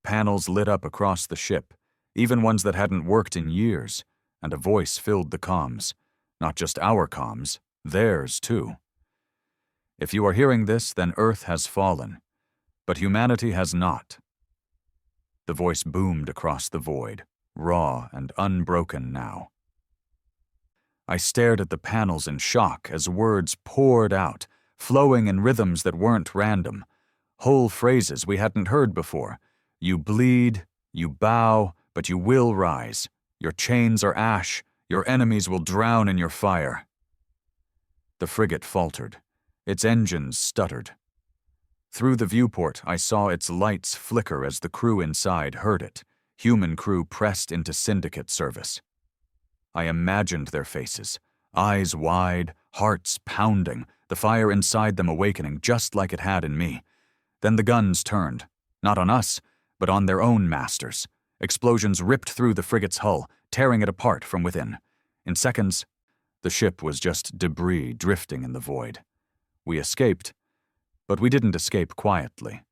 S1: Panels lit up across the ship, even ones that hadn't worked in years, and a voice filled the comms. Not just our comms, theirs too. "If you are hearing this, then Earth has fallen, but humanity has not." The voice boomed across the void, raw and unbroken now. I stared at the panels in shock as words poured out, flowing in rhythms that weren't random. Whole phrases we hadn't heard before. "You bleed, you bow, but you will rise. Your chains are ash, your enemies will drown in your fire." The frigate faltered. Its engines stuttered. Through the viewport, I saw its lights flicker as the crew inside heard it. Human crew pressed into syndicate service. I imagined their faces, eyes wide, hearts pounding, the fire inside them awakening just like it had in me. Then the guns turned, not on us, but on their own masters. Explosions ripped through the frigate's hull, tearing it apart from within. In seconds, the ship was just debris drifting in the void. We escaped, but we didn't escape quietly.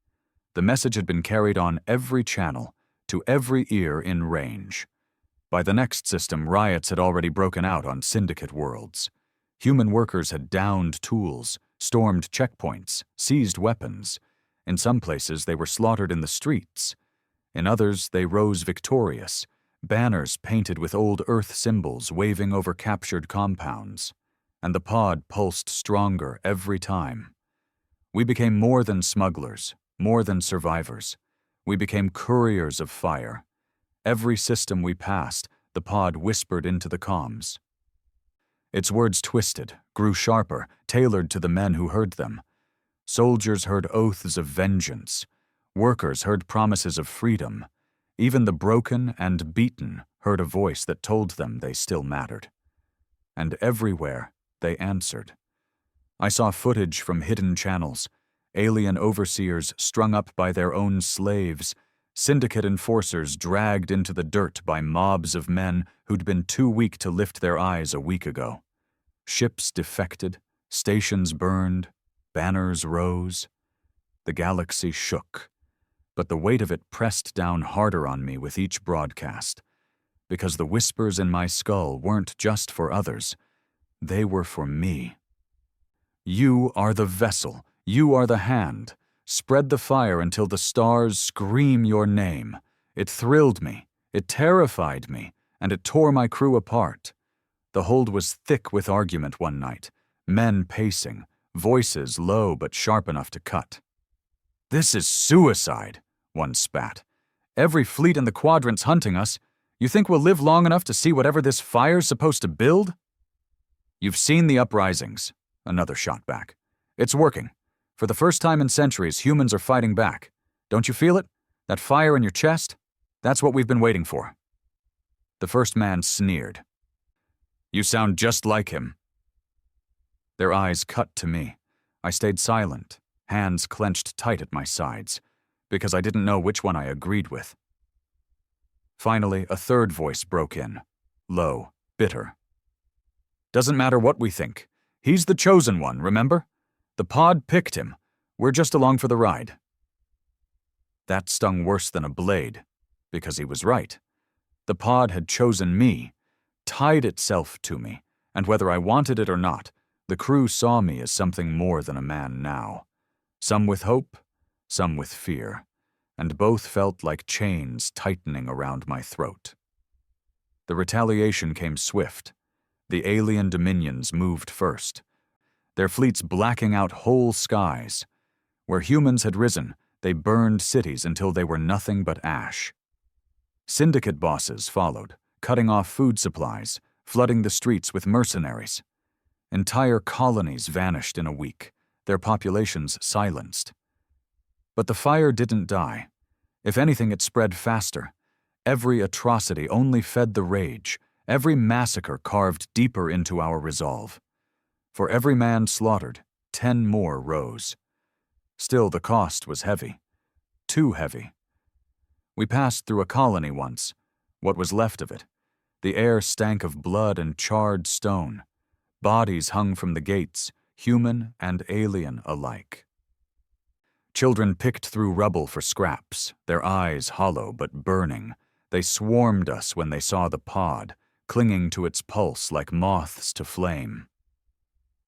S1: The message had been carried on every channel, to every ear in range. By the next system, riots had already broken out on syndicate worlds. Human workers had downed tools, stormed checkpoints, seized weapons. In some places, they were slaughtered in the streets. In others, they rose victorious, banners painted with old Earth symbols waving over captured compounds. And the pod pulsed stronger every time. We became more than smugglers, more than survivors. We became couriers of fire. Every system we passed, the pod whispered into the comms. Its words twisted, grew sharper, tailored to the men who heard them. Soldiers heard oaths of vengeance. Workers heard promises of freedom. Even the broken and beaten heard a voice that told them they still mattered. And everywhere, they answered. I saw footage from hidden channels, alien overseers strung up by their own slaves, syndicate enforcers dragged into the dirt by mobs of men who'd been too weak to lift their eyes a week ago. Ships defected, stations burned, banners rose. The galaxy shook, but the weight of it pressed down harder on me with each broadcast, because the whispers in my skull weren't just for others, they were for me. You are the vessel, you are the hand. Spread the fire until the stars scream your name. It thrilled me, it terrified me, and it tore my crew apart. The hold was thick with argument one night, men pacing, voices low but sharp enough to cut. "This is suicide," one spat. "Every fleet in the quadrant's hunting us. You think we'll live long enough to see whatever this fire's supposed to build?" "You've seen the uprisings," another shot back. "It's working. For the first time in centuries, humans are fighting back. Don't you feel it? That fire in your chest? That's what we've been waiting for." The first man sneered. "You sound just like him." Their eyes cut to me. I stayed silent, hands clenched tight at my sides, because I didn't know which one I agreed with. Finally, a third voice broke in, low, bitter. "Doesn't matter what we think. He's the chosen one, remember? The pod picked him. We're just along for the ride." That stung worse than a blade, because he was right. The pod had chosen me, tied itself to me, and whether I wanted it or not, the crew saw me as something more than a man now. Some with hope, some with fear, and both felt like chains tightening around my throat. The retaliation came swift. The alien dominions moved first, their fleets blacking out whole skies. Where humans had risen, they burned cities until they were nothing but ash. Syndicate bosses followed, cutting off food supplies, flooding the streets with mercenaries. Entire colonies vanished in a week, their populations silenced. But the fire didn't die. If anything, it spread faster. Every atrocity only fed the rage. Every massacre carved deeper into our resolve. For every man slaughtered, 10 more rose. Still, the cost was heavy. Too heavy. We passed through a colony once, what was left of it. The air stank of blood and charred stone. Bodies hung from the gates, human and alien alike. Children picked through rubble for scraps, their eyes hollow but burning. They swarmed us when they saw the pod, clinging to its pulse like moths to flame.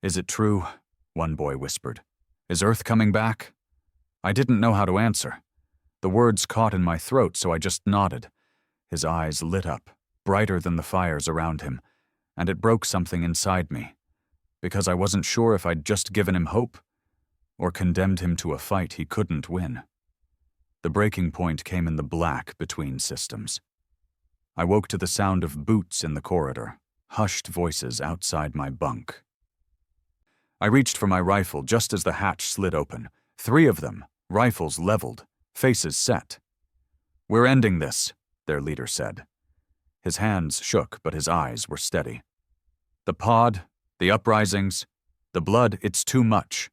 S1: "Is it true?" one boy whispered. "Is Earth coming back?" I didn't know how to answer. The words caught in my throat, so I just nodded. His eyes lit up, brighter than the fires around him, and it broke something inside me, because I wasn't sure if I'd just given him hope or condemned him to a fight he couldn't win. The breaking point came in the black between systems. I woke to the sound of boots in the corridor, hushed voices outside my bunk. I reached for my rifle just as the hatch slid open. 3 of them, rifles leveled, faces set. "We're ending this," their leader said. His hands shook, but his eyes were steady. "The pod, the uprisings, the blood, it's too much.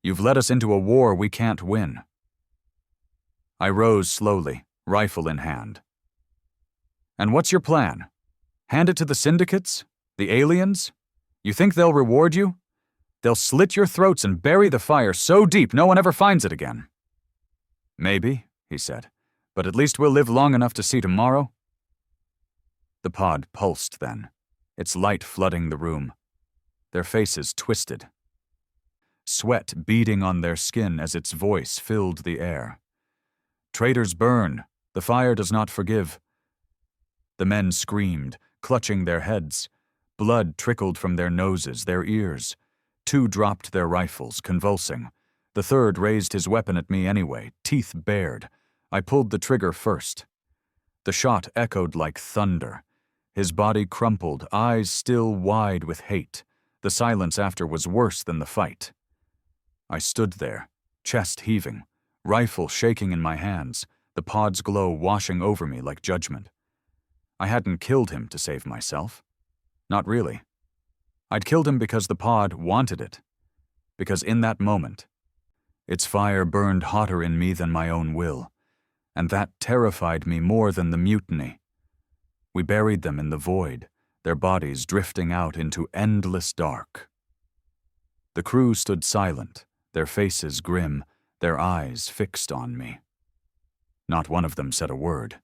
S1: You've led us into a war we can't win." I rose slowly, rifle in hand. "And what's your plan? Hand it to the syndicates? The aliens? You think they'll reward you? They'll slit your throats and bury the fire so deep no one ever finds it again." "Maybe," he said, "but at least we'll live long enough to see tomorrow." The pod pulsed then, its light flooding the room. Their faces twisted, sweat beading on their skin as its voice filled the air. "Traitors burn. The fire does not forgive." The men screamed, clutching their heads. Blood trickled from their noses, their ears. 2 dropped their rifles, convulsing. The 3rd raised his weapon at me anyway, teeth bared. I pulled the trigger first. The shot echoed like thunder. His body crumpled, eyes still wide with hate. The silence after was worse than the fight. I stood there, chest heaving, rifle shaking in my hands, the pod's glow washing over me like judgment. I hadn't killed him to save myself. Not really. I'd killed him because the pod wanted it. Because in that moment, its fire burned hotter in me than my own will, and that terrified me more than the mutiny. We buried them in the void, their bodies drifting out into endless dark. The crew stood silent, their faces grim, their eyes fixed on me. Not one of them said a word.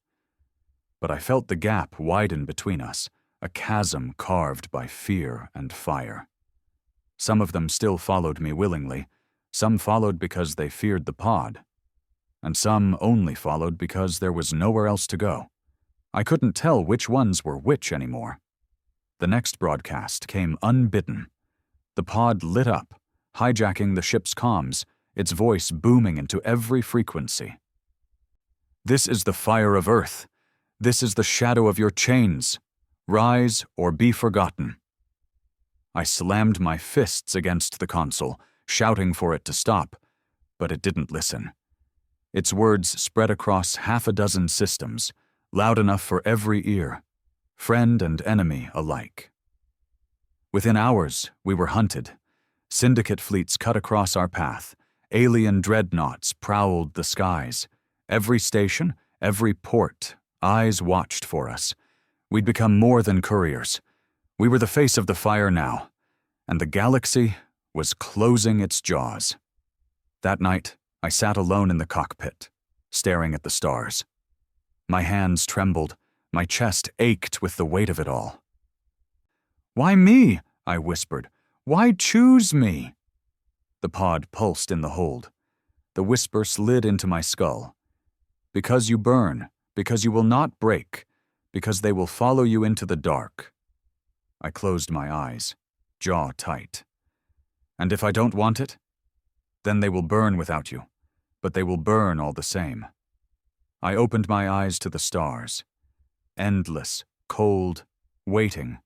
S1: But I felt the gap widen between us, a chasm carved by fear and fire. Some of them still followed me willingly, some followed because they feared the pod, and some only followed because there was nowhere else to go. I couldn't tell which ones were which anymore. The next broadcast came unbidden. The pod lit up, hijacking the ship's comms, its voice booming into every frequency. "This is the fire of Earth. This is the shadow of your chains. Rise or be forgotten." I slammed my fists against the console, shouting for it to stop, but it didn't listen. Its words spread across 6 systems, loud enough for every ear, friend and enemy alike. Within hours, we were hunted. Syndicate fleets cut across our path. Alien dreadnoughts prowled the skies. Every station, every port, eyes watched for us. We'd become more than couriers. We were the face of the fire now, and the galaxy was closing its jaws. That night, I sat alone in the cockpit, staring at the stars. My hands trembled, my chest ached with the weight of it all. "Why me?" I whispered. "Why choose me?" The pod pulsed in the hold. The whisper slid into my skull. "Because you burn, because you will not break, because they will follow you into the dark." I closed my eyes, jaw tight. "And if I don't want it? Then they will burn without you, but they will burn all the same." I opened my eyes to the stars. Endless, cold, waiting.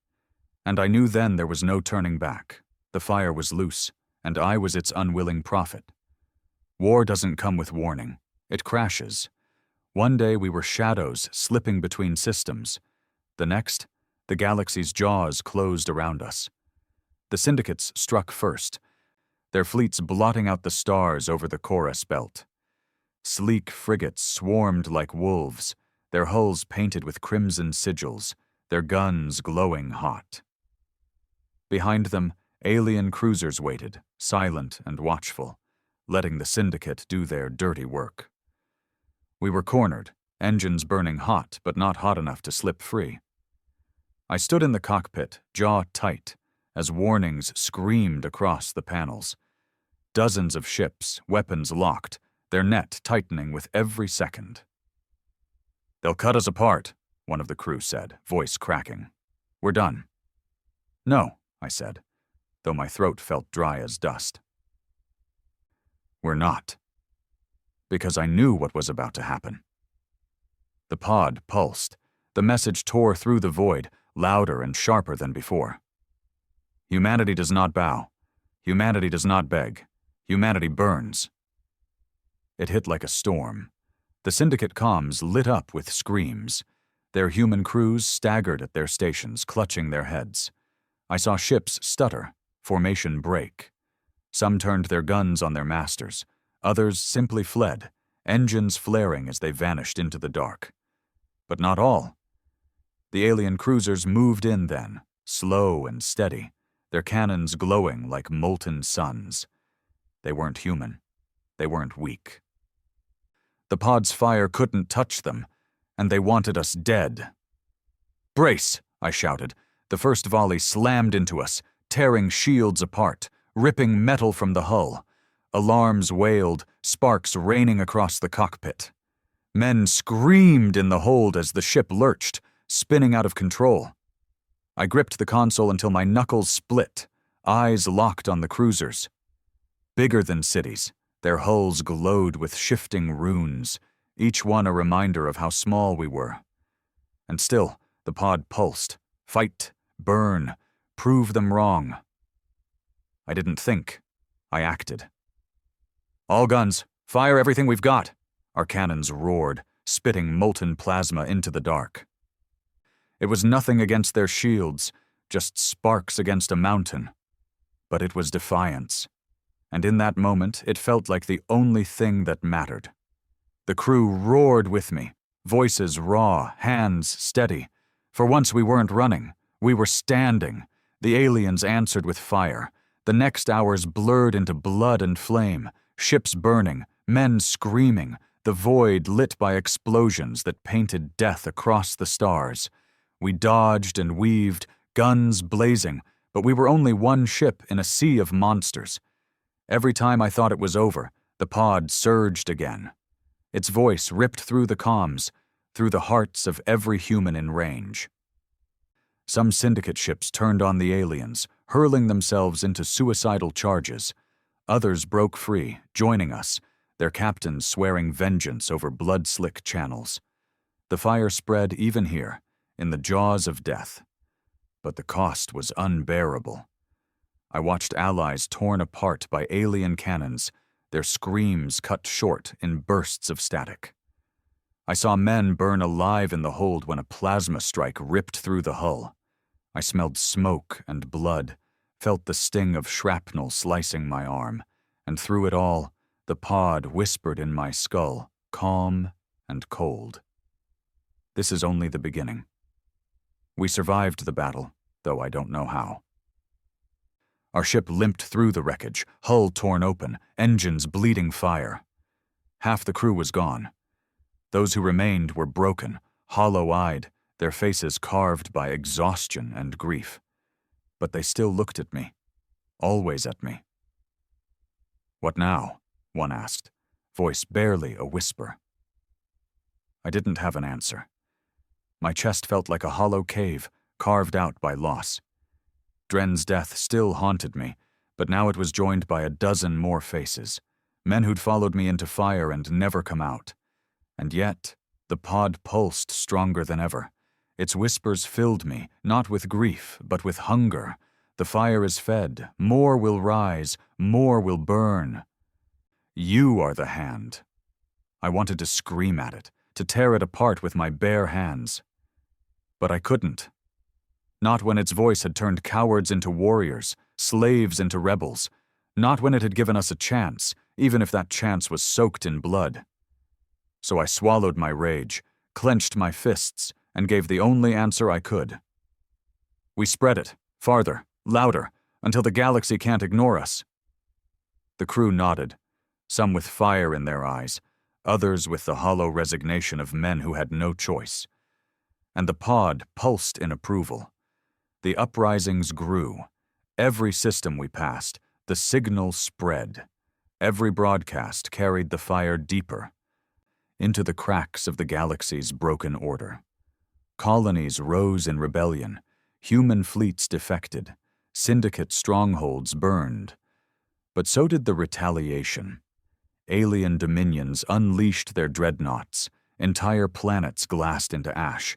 S1: And I knew then there was no turning back. The fire was loose, and I was its unwilling prophet. War doesn't come with warning. It crashes. One day we were shadows slipping between systems. The next, the galaxy's jaws closed around us. The syndicates struck first, their fleets blotting out the stars over the Chorus belt. Sleek frigates swarmed like wolves, their hulls painted with crimson sigils, their guns glowing hot. Behind them, alien cruisers waited, silent and watchful, letting the syndicate do their dirty work. We were cornered, engines burning hot, but not hot enough to slip free. I stood in the cockpit, jaw tight, as warnings screamed across the panels. Dozens of ships, weapons locked, their net tightening with every second. "They'll cut us apart," one of the crew said, voice cracking. "We're done." "No," I said, though my throat felt dry as dust. "We're not." Because I knew what was about to happen. The pod pulsed. The message tore through the void, louder and sharper than before. "Humanity does not bow. Humanity does not beg. Humanity burns. It hit like a storm. The Syndicate comms lit up with screams. Their human crews staggered at their stations, clutching their heads. I saw ships stutter, formation break. Some turned their guns on their masters. Others simply fled, engines flaring as they vanished into the dark. But not all. The alien cruisers moved in then, slow and steady, their cannons glowing like molten suns. They weren't human. They weren't weak. The pod's fire couldn't touch them, and they wanted us dead. "Brace!" I shouted. The first volley slammed into us, tearing shields apart, ripping metal from the hull. Alarms wailed, sparks raining across the cockpit. Men screamed in the hold as the ship lurched, spinning out of control. I gripped the console until my knuckles split, eyes locked on the cruisers. Bigger than cities, their hulls glowed with shifting runes, each one a reminder of how small we were. And still, the pod pulsed. Fight, burn, prove them wrong. I didn't think. I acted. "All guns, fire everything we've got!" Our cannons roared, spitting molten plasma into the dark. It was nothing against their shields, just sparks against a mountain. But it was defiance. And in that moment, it felt like the only thing that mattered. The crew roared with me, voices raw, hands steady. For once we weren't running, we were standing. The aliens answered with fire. The next hours blurred into blood and flame, ships burning, men screaming, the void lit by explosions that painted death across the stars. We dodged and weaved, guns blazing, but we were only one ship in a sea of monsters. Every time I thought it was over, the pod surged again. Its voice ripped through the comms, through the hearts of every human in range. Some Syndicate ships turned on the aliens, hurling themselves into suicidal charges. Others broke free, joining us, their captains swearing vengeance over blood-slick channels. The fire spread even here, in the jaws of death. But the cost was unbearable. I watched allies torn apart by alien cannons, their screams cut short in bursts of static. I saw men burn alive in the hold when a plasma strike ripped through the hull. I smelled smoke and blood, felt the sting of shrapnel slicing my arm, and through it all, the pod whispered in my skull, calm and cold. This is only the beginning. We survived the battle, though I don't know how. Our ship limped through the wreckage, hull torn open, engines bleeding fire. Half the crew was gone. Those who remained were broken, hollow-eyed, their faces carved by exhaustion and grief. But they still looked at me, always at me. "What now?" one asked, voice barely a whisper. I didn't have an answer. My chest felt like a hollow cave, carved out by loss. Dren's death still haunted me, but now it was joined by a dozen more faces, men who'd followed me into fire and never come out. And yet, the pod pulsed stronger than ever. Its whispers filled me, not with grief, but with hunger. The fire is fed, more will rise, more will burn. You are the hand. I wanted to scream at it, to tear it apart with my bare hands. But I couldn't. Not when its voice had turned cowards into warriors, slaves into rebels. Not when it had given us a chance, even if that chance was soaked in blood. So I swallowed my rage, clenched my fists, and gave the only answer I could. We spread it, farther, louder, until the galaxy can't ignore us. The crew nodded, some with fire in their eyes, others with the hollow resignation of men who had no choice. And the pod pulsed in approval. The uprisings grew. Every system we passed, the signal spread. Every broadcast carried the fire deeper, into the cracks of the galaxy's broken order. Colonies rose in rebellion, human fleets defected, Syndicate strongholds burned. But so did the retaliation. Alien dominions unleashed their dreadnoughts, entire planets glassed into ash.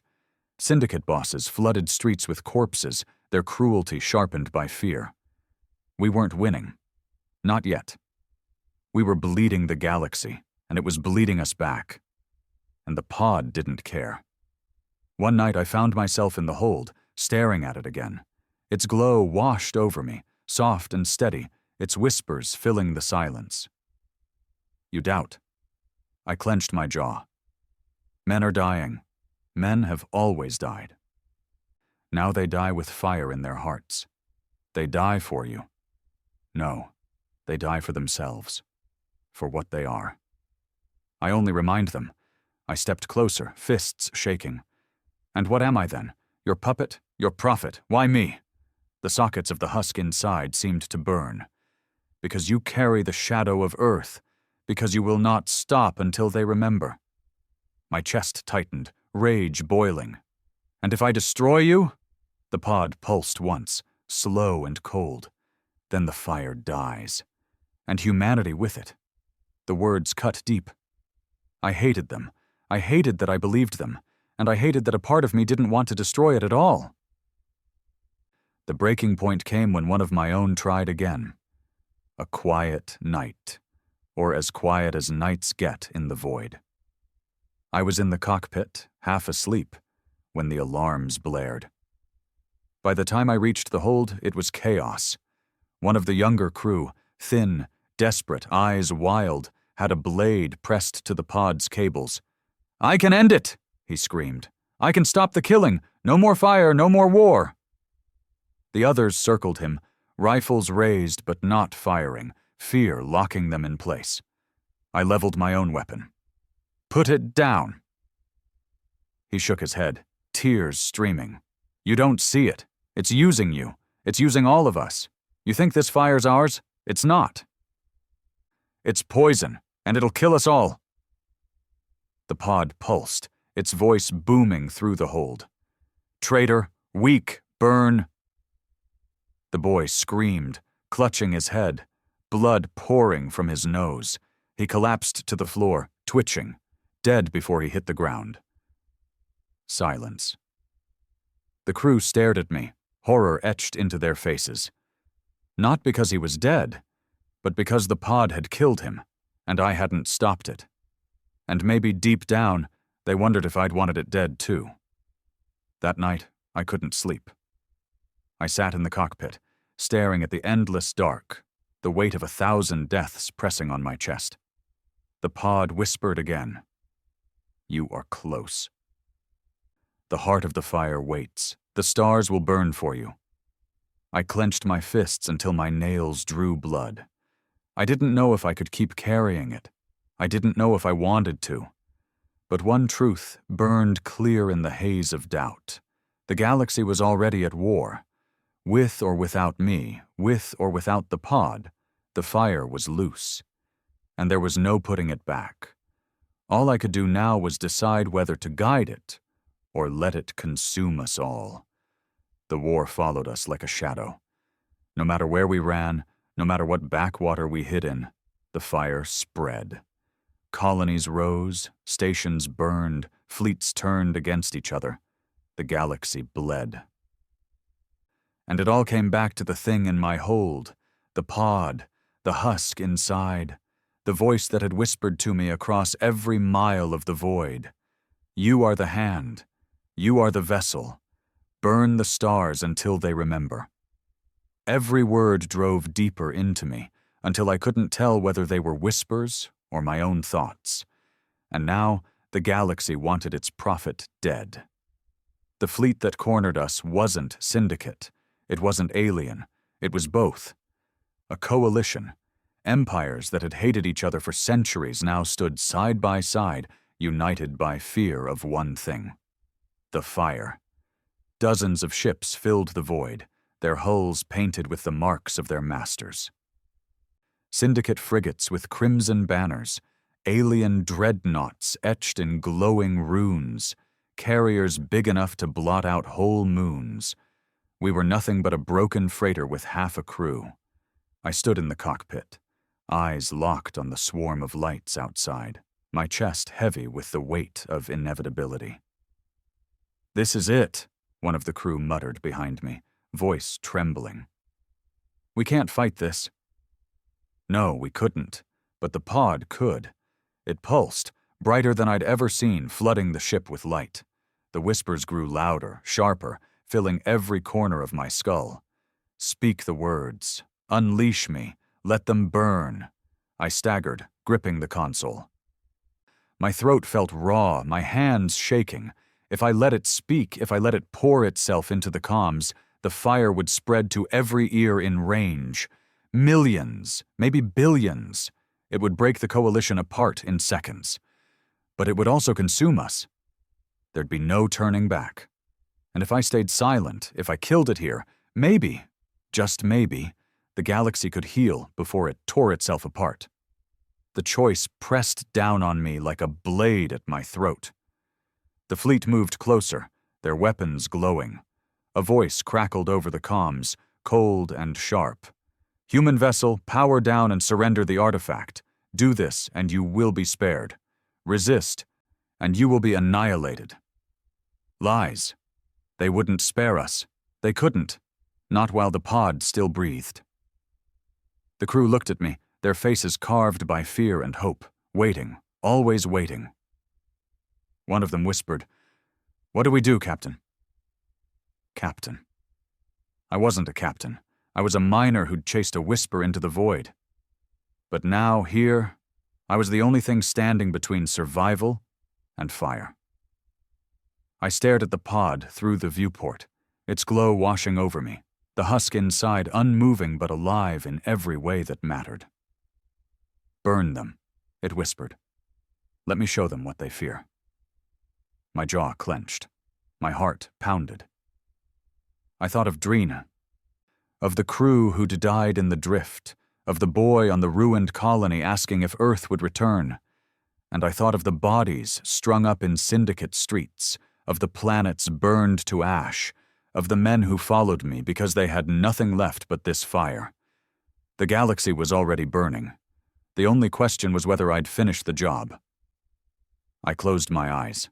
S1: Syndicate bosses flooded streets with corpses, their cruelty sharpened by fear. We weren't winning. Not yet. We were bleeding the galaxy, and it was bleeding us back. And the pod didn't care. One night I found myself in the hold, staring at it again. Its glow washed over me, soft and steady, its whispers filling the silence. You doubt. I clenched my jaw. Men are dying. Men have always died. Now they die with fire in their hearts. They die for you. No, they die for themselves, for what they are. I only remind them. I stepped closer, fists shaking. And what am I then? Your puppet? Your prophet? Why me? The sockets of the husk inside seemed to burn. Because you carry the shadow of Earth. Because you will not stop until they remember. My chest tightened, rage boiling. And if I destroy you? The pod pulsed once, slow and cold. Then the fire dies. And humanity with it. The words cut deep. I hated them. I hated that I believed them. And I hated that a part of me didn't want to destroy it at all. The breaking point came when one of my own tried again. A quiet night, or as quiet as nights get in the void. I was in the cockpit, half asleep, when the alarms blared. By the time I reached the hold, it was chaos. One of the younger crew, thin, desperate, eyes wild, had a blade pressed to the pod's cables. "I can end it!" he screamed. "I can stop the killing! No more fire, no more war!" The others circled him, rifles raised but not firing, fear locking them in place. I leveled my own weapon. "Put it down!" He shook his head, tears streaming. "You don't see it. It's using you. It's using all of us. You think this fire's ours? It's not. It's poison, and it'll kill us all." The pod pulsed, its voice booming through the hold. "Traitor, weak, burn." The boy screamed, clutching his head, blood pouring from his nose. He collapsed to the floor, twitching, dead before he hit the ground. Silence. The crew stared at me, horror etched into their faces. Not because he was dead, but because the pod had killed him, and I hadn't stopped it. And maybe deep down, they wondered if I'd wanted it dead too. That night, I couldn't sleep. I sat in the cockpit, staring at the endless dark, the weight of 1,000 deaths pressing on my chest. The pod whispered again. "You are close. The heart of the fire waits. The stars will burn for you." I clenched my fists until my nails drew blood. I didn't know if I could keep carrying it. I didn't know if I wanted to. But one truth burned clear in the haze of doubt. The galaxy was already at war. With or without me, with or without the pod, the fire was loose. And there was no putting it back. All I could do now was decide whether to guide it or let it consume us all. The war followed us like a shadow. No matter where we ran, no matter what backwater we hid in, the fire spread. Colonies rose, stations burned, fleets turned against each other. The galaxy bled. And it all came back to the thing in my hold, the pod, the husk inside, the voice that had whispered to me across every mile of the void. "You are the hand. You are the vessel. Burn the stars until they remember." Every word drove deeper into me, until I couldn't tell whether they were whispers or my own thoughts. And now the galaxy wanted its prophet dead. The fleet that cornered us wasn't syndicate. It wasn't alien. It was both. A coalition. Empires that had hated each other for centuries now stood side by side, united by fear of one thing: the fire. Dozens of ships filled the void, their hulls painted with the marks of their masters. Syndicate frigates with crimson banners, alien dreadnoughts etched in glowing runes, carriers big enough to blot out whole moons. We were nothing but a broken freighter with half a crew. I stood in the cockpit, eyes locked on the swarm of lights outside, my chest heavy with the weight of inevitability. "This is it," one of the crew muttered behind me, voice trembling. We can't fight this." No, we couldn't, but the pod could. It pulsed, brighter than I'd ever seen, flooding the ship with light. The whispers grew louder, sharper, filling every corner of my skull. "Speak the words. Unleash me. Let them burn." I staggered, gripping the console. My throat felt raw, my hands shaking. If I let it speak, if I let it pour itself into the comms, the fire would spread to every ear in range. Millions, maybe billions. It would break the coalition apart in seconds. But it would also consume us. There'd be no turning back. And if I stayed silent, if I killed it here, maybe, just maybe, the galaxy could heal before it tore itself apart. The choice pressed down on me like a blade at my throat. The fleet moved closer, their weapons glowing. A voice crackled over the comms, cold and sharp. "Human vessel, power down and surrender the artifact. Do this, and you will be spared. Resist, and you will be annihilated." Lies. They wouldn't spare us. They couldn't. Not while the pod still breathed. The crew looked at me, their faces carved by fear and hope, waiting, always waiting. One of them whispered, "What do we do, Captain?" Captain. I wasn't a captain. I was a miner who'd chased a whisper into the void. But now, here, I was the only thing standing between survival and fire. I stared at the pod through the viewport, its glow washing over me, the husk inside unmoving but alive in every way that mattered. "Burn them," it whispered. "Let me show them what they fear." My jaw clenched. My heart pounded. I thought of Drina, of the crew who'd died in the drift, of the boy on the ruined colony asking if Earth would return, and I thought of the bodies strung up in syndicate streets, of the planets burned to ash, of the men who followed me because they had nothing left but this fire. The galaxy was already burning. The only question was whether I'd finish the job. I closed my eyes.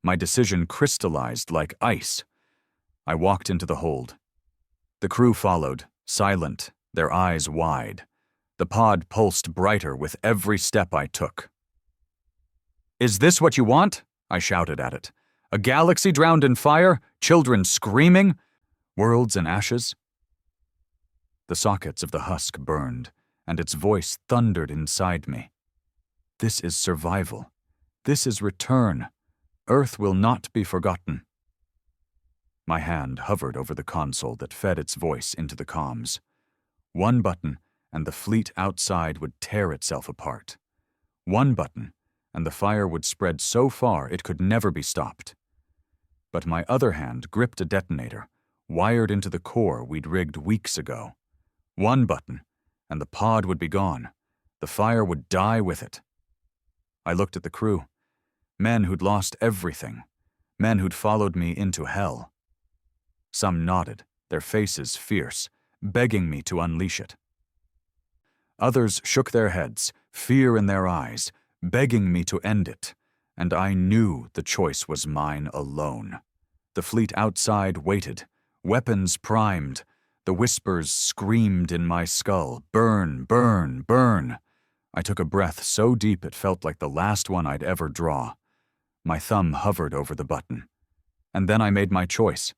S1: My decision crystallized like ice. I walked into the hold. The crew followed, silent, their eyes wide. The pod pulsed brighter with every step I took. "Is this what you want?" I shouted at it. "A galaxy drowned in fire? Children screaming? Worlds in ashes?" The sockets of the husk burned, and its voice thundered inside me. "This is survival. This is return. Earth will not be forgotten." My hand hovered over the console that fed its voice into the comms. One button, and the fleet outside would tear itself apart. One button, and the fire would spread so far it could never be stopped. But my other hand gripped a detonator, wired into the core we'd rigged weeks ago. One button, and the pod would be gone. The fire would die with it. I looked at the crew. Men who'd lost everything. Men who'd followed me into hell. Some nodded, their faces fierce, begging me to unleash it. Others shook their heads, fear in their eyes, begging me to end it, and I knew the choice was mine alone. The fleet outside waited, weapons primed. The whispers screamed in my skull, "Burn, burn, burn." I took a breath so deep it felt like the last one I'd ever draw. My thumb hovered over the button. And then I made my choice.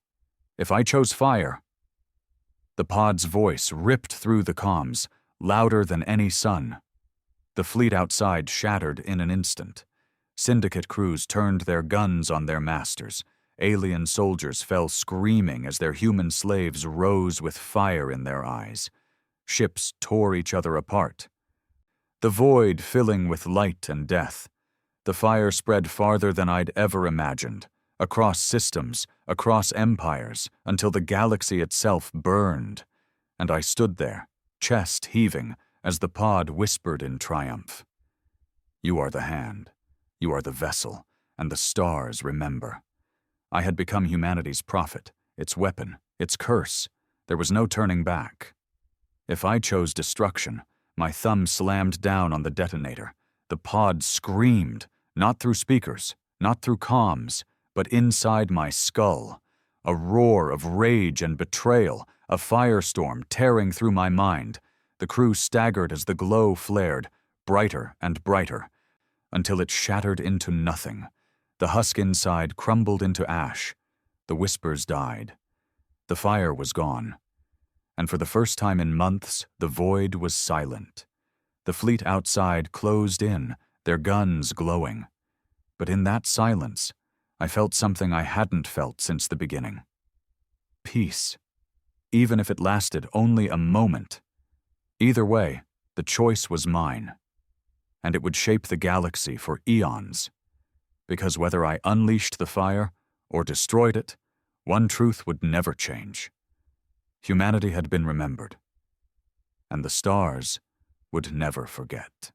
S1: If I chose fire, the pod's voice ripped through the comms, louder than any sun. The fleet outside shattered in an instant. Syndicate crews turned their guns on their masters. Alien soldiers fell screaming as their human slaves rose with fire in their eyes. Ships tore each other apart. The void filling with light and death. The fire spread farther than I'd ever imagined, across systems, across empires, until the galaxy itself burned. And I stood there, chest heaving, as the pod whispered in triumph. "You are the hand, you are the vessel, and the stars remember." I had become humanity's prophet, its weapon, its curse. There was no turning back. If I chose destruction, my thumb slammed down on the detonator. The pod screamed, not through speakers, not through comms, but inside my skull. A roar of rage and betrayal, a firestorm tearing through my mind. The crew staggered as the glow flared, brighter and brighter, until it shattered into nothing. The husk inside crumbled into ash. The whispers died. The fire was gone. And for the first time in months, the void was silent. The fleet outside closed in, their guns glowing. But in that silence, I felt something I hadn't felt since the beginning. Peace. Even if it lasted only a moment. Either way, the choice was mine. And it would shape the galaxy for eons. Because whether I unleashed the fire or destroyed it, one truth would never change. Humanity had been remembered. And the stars would never forget.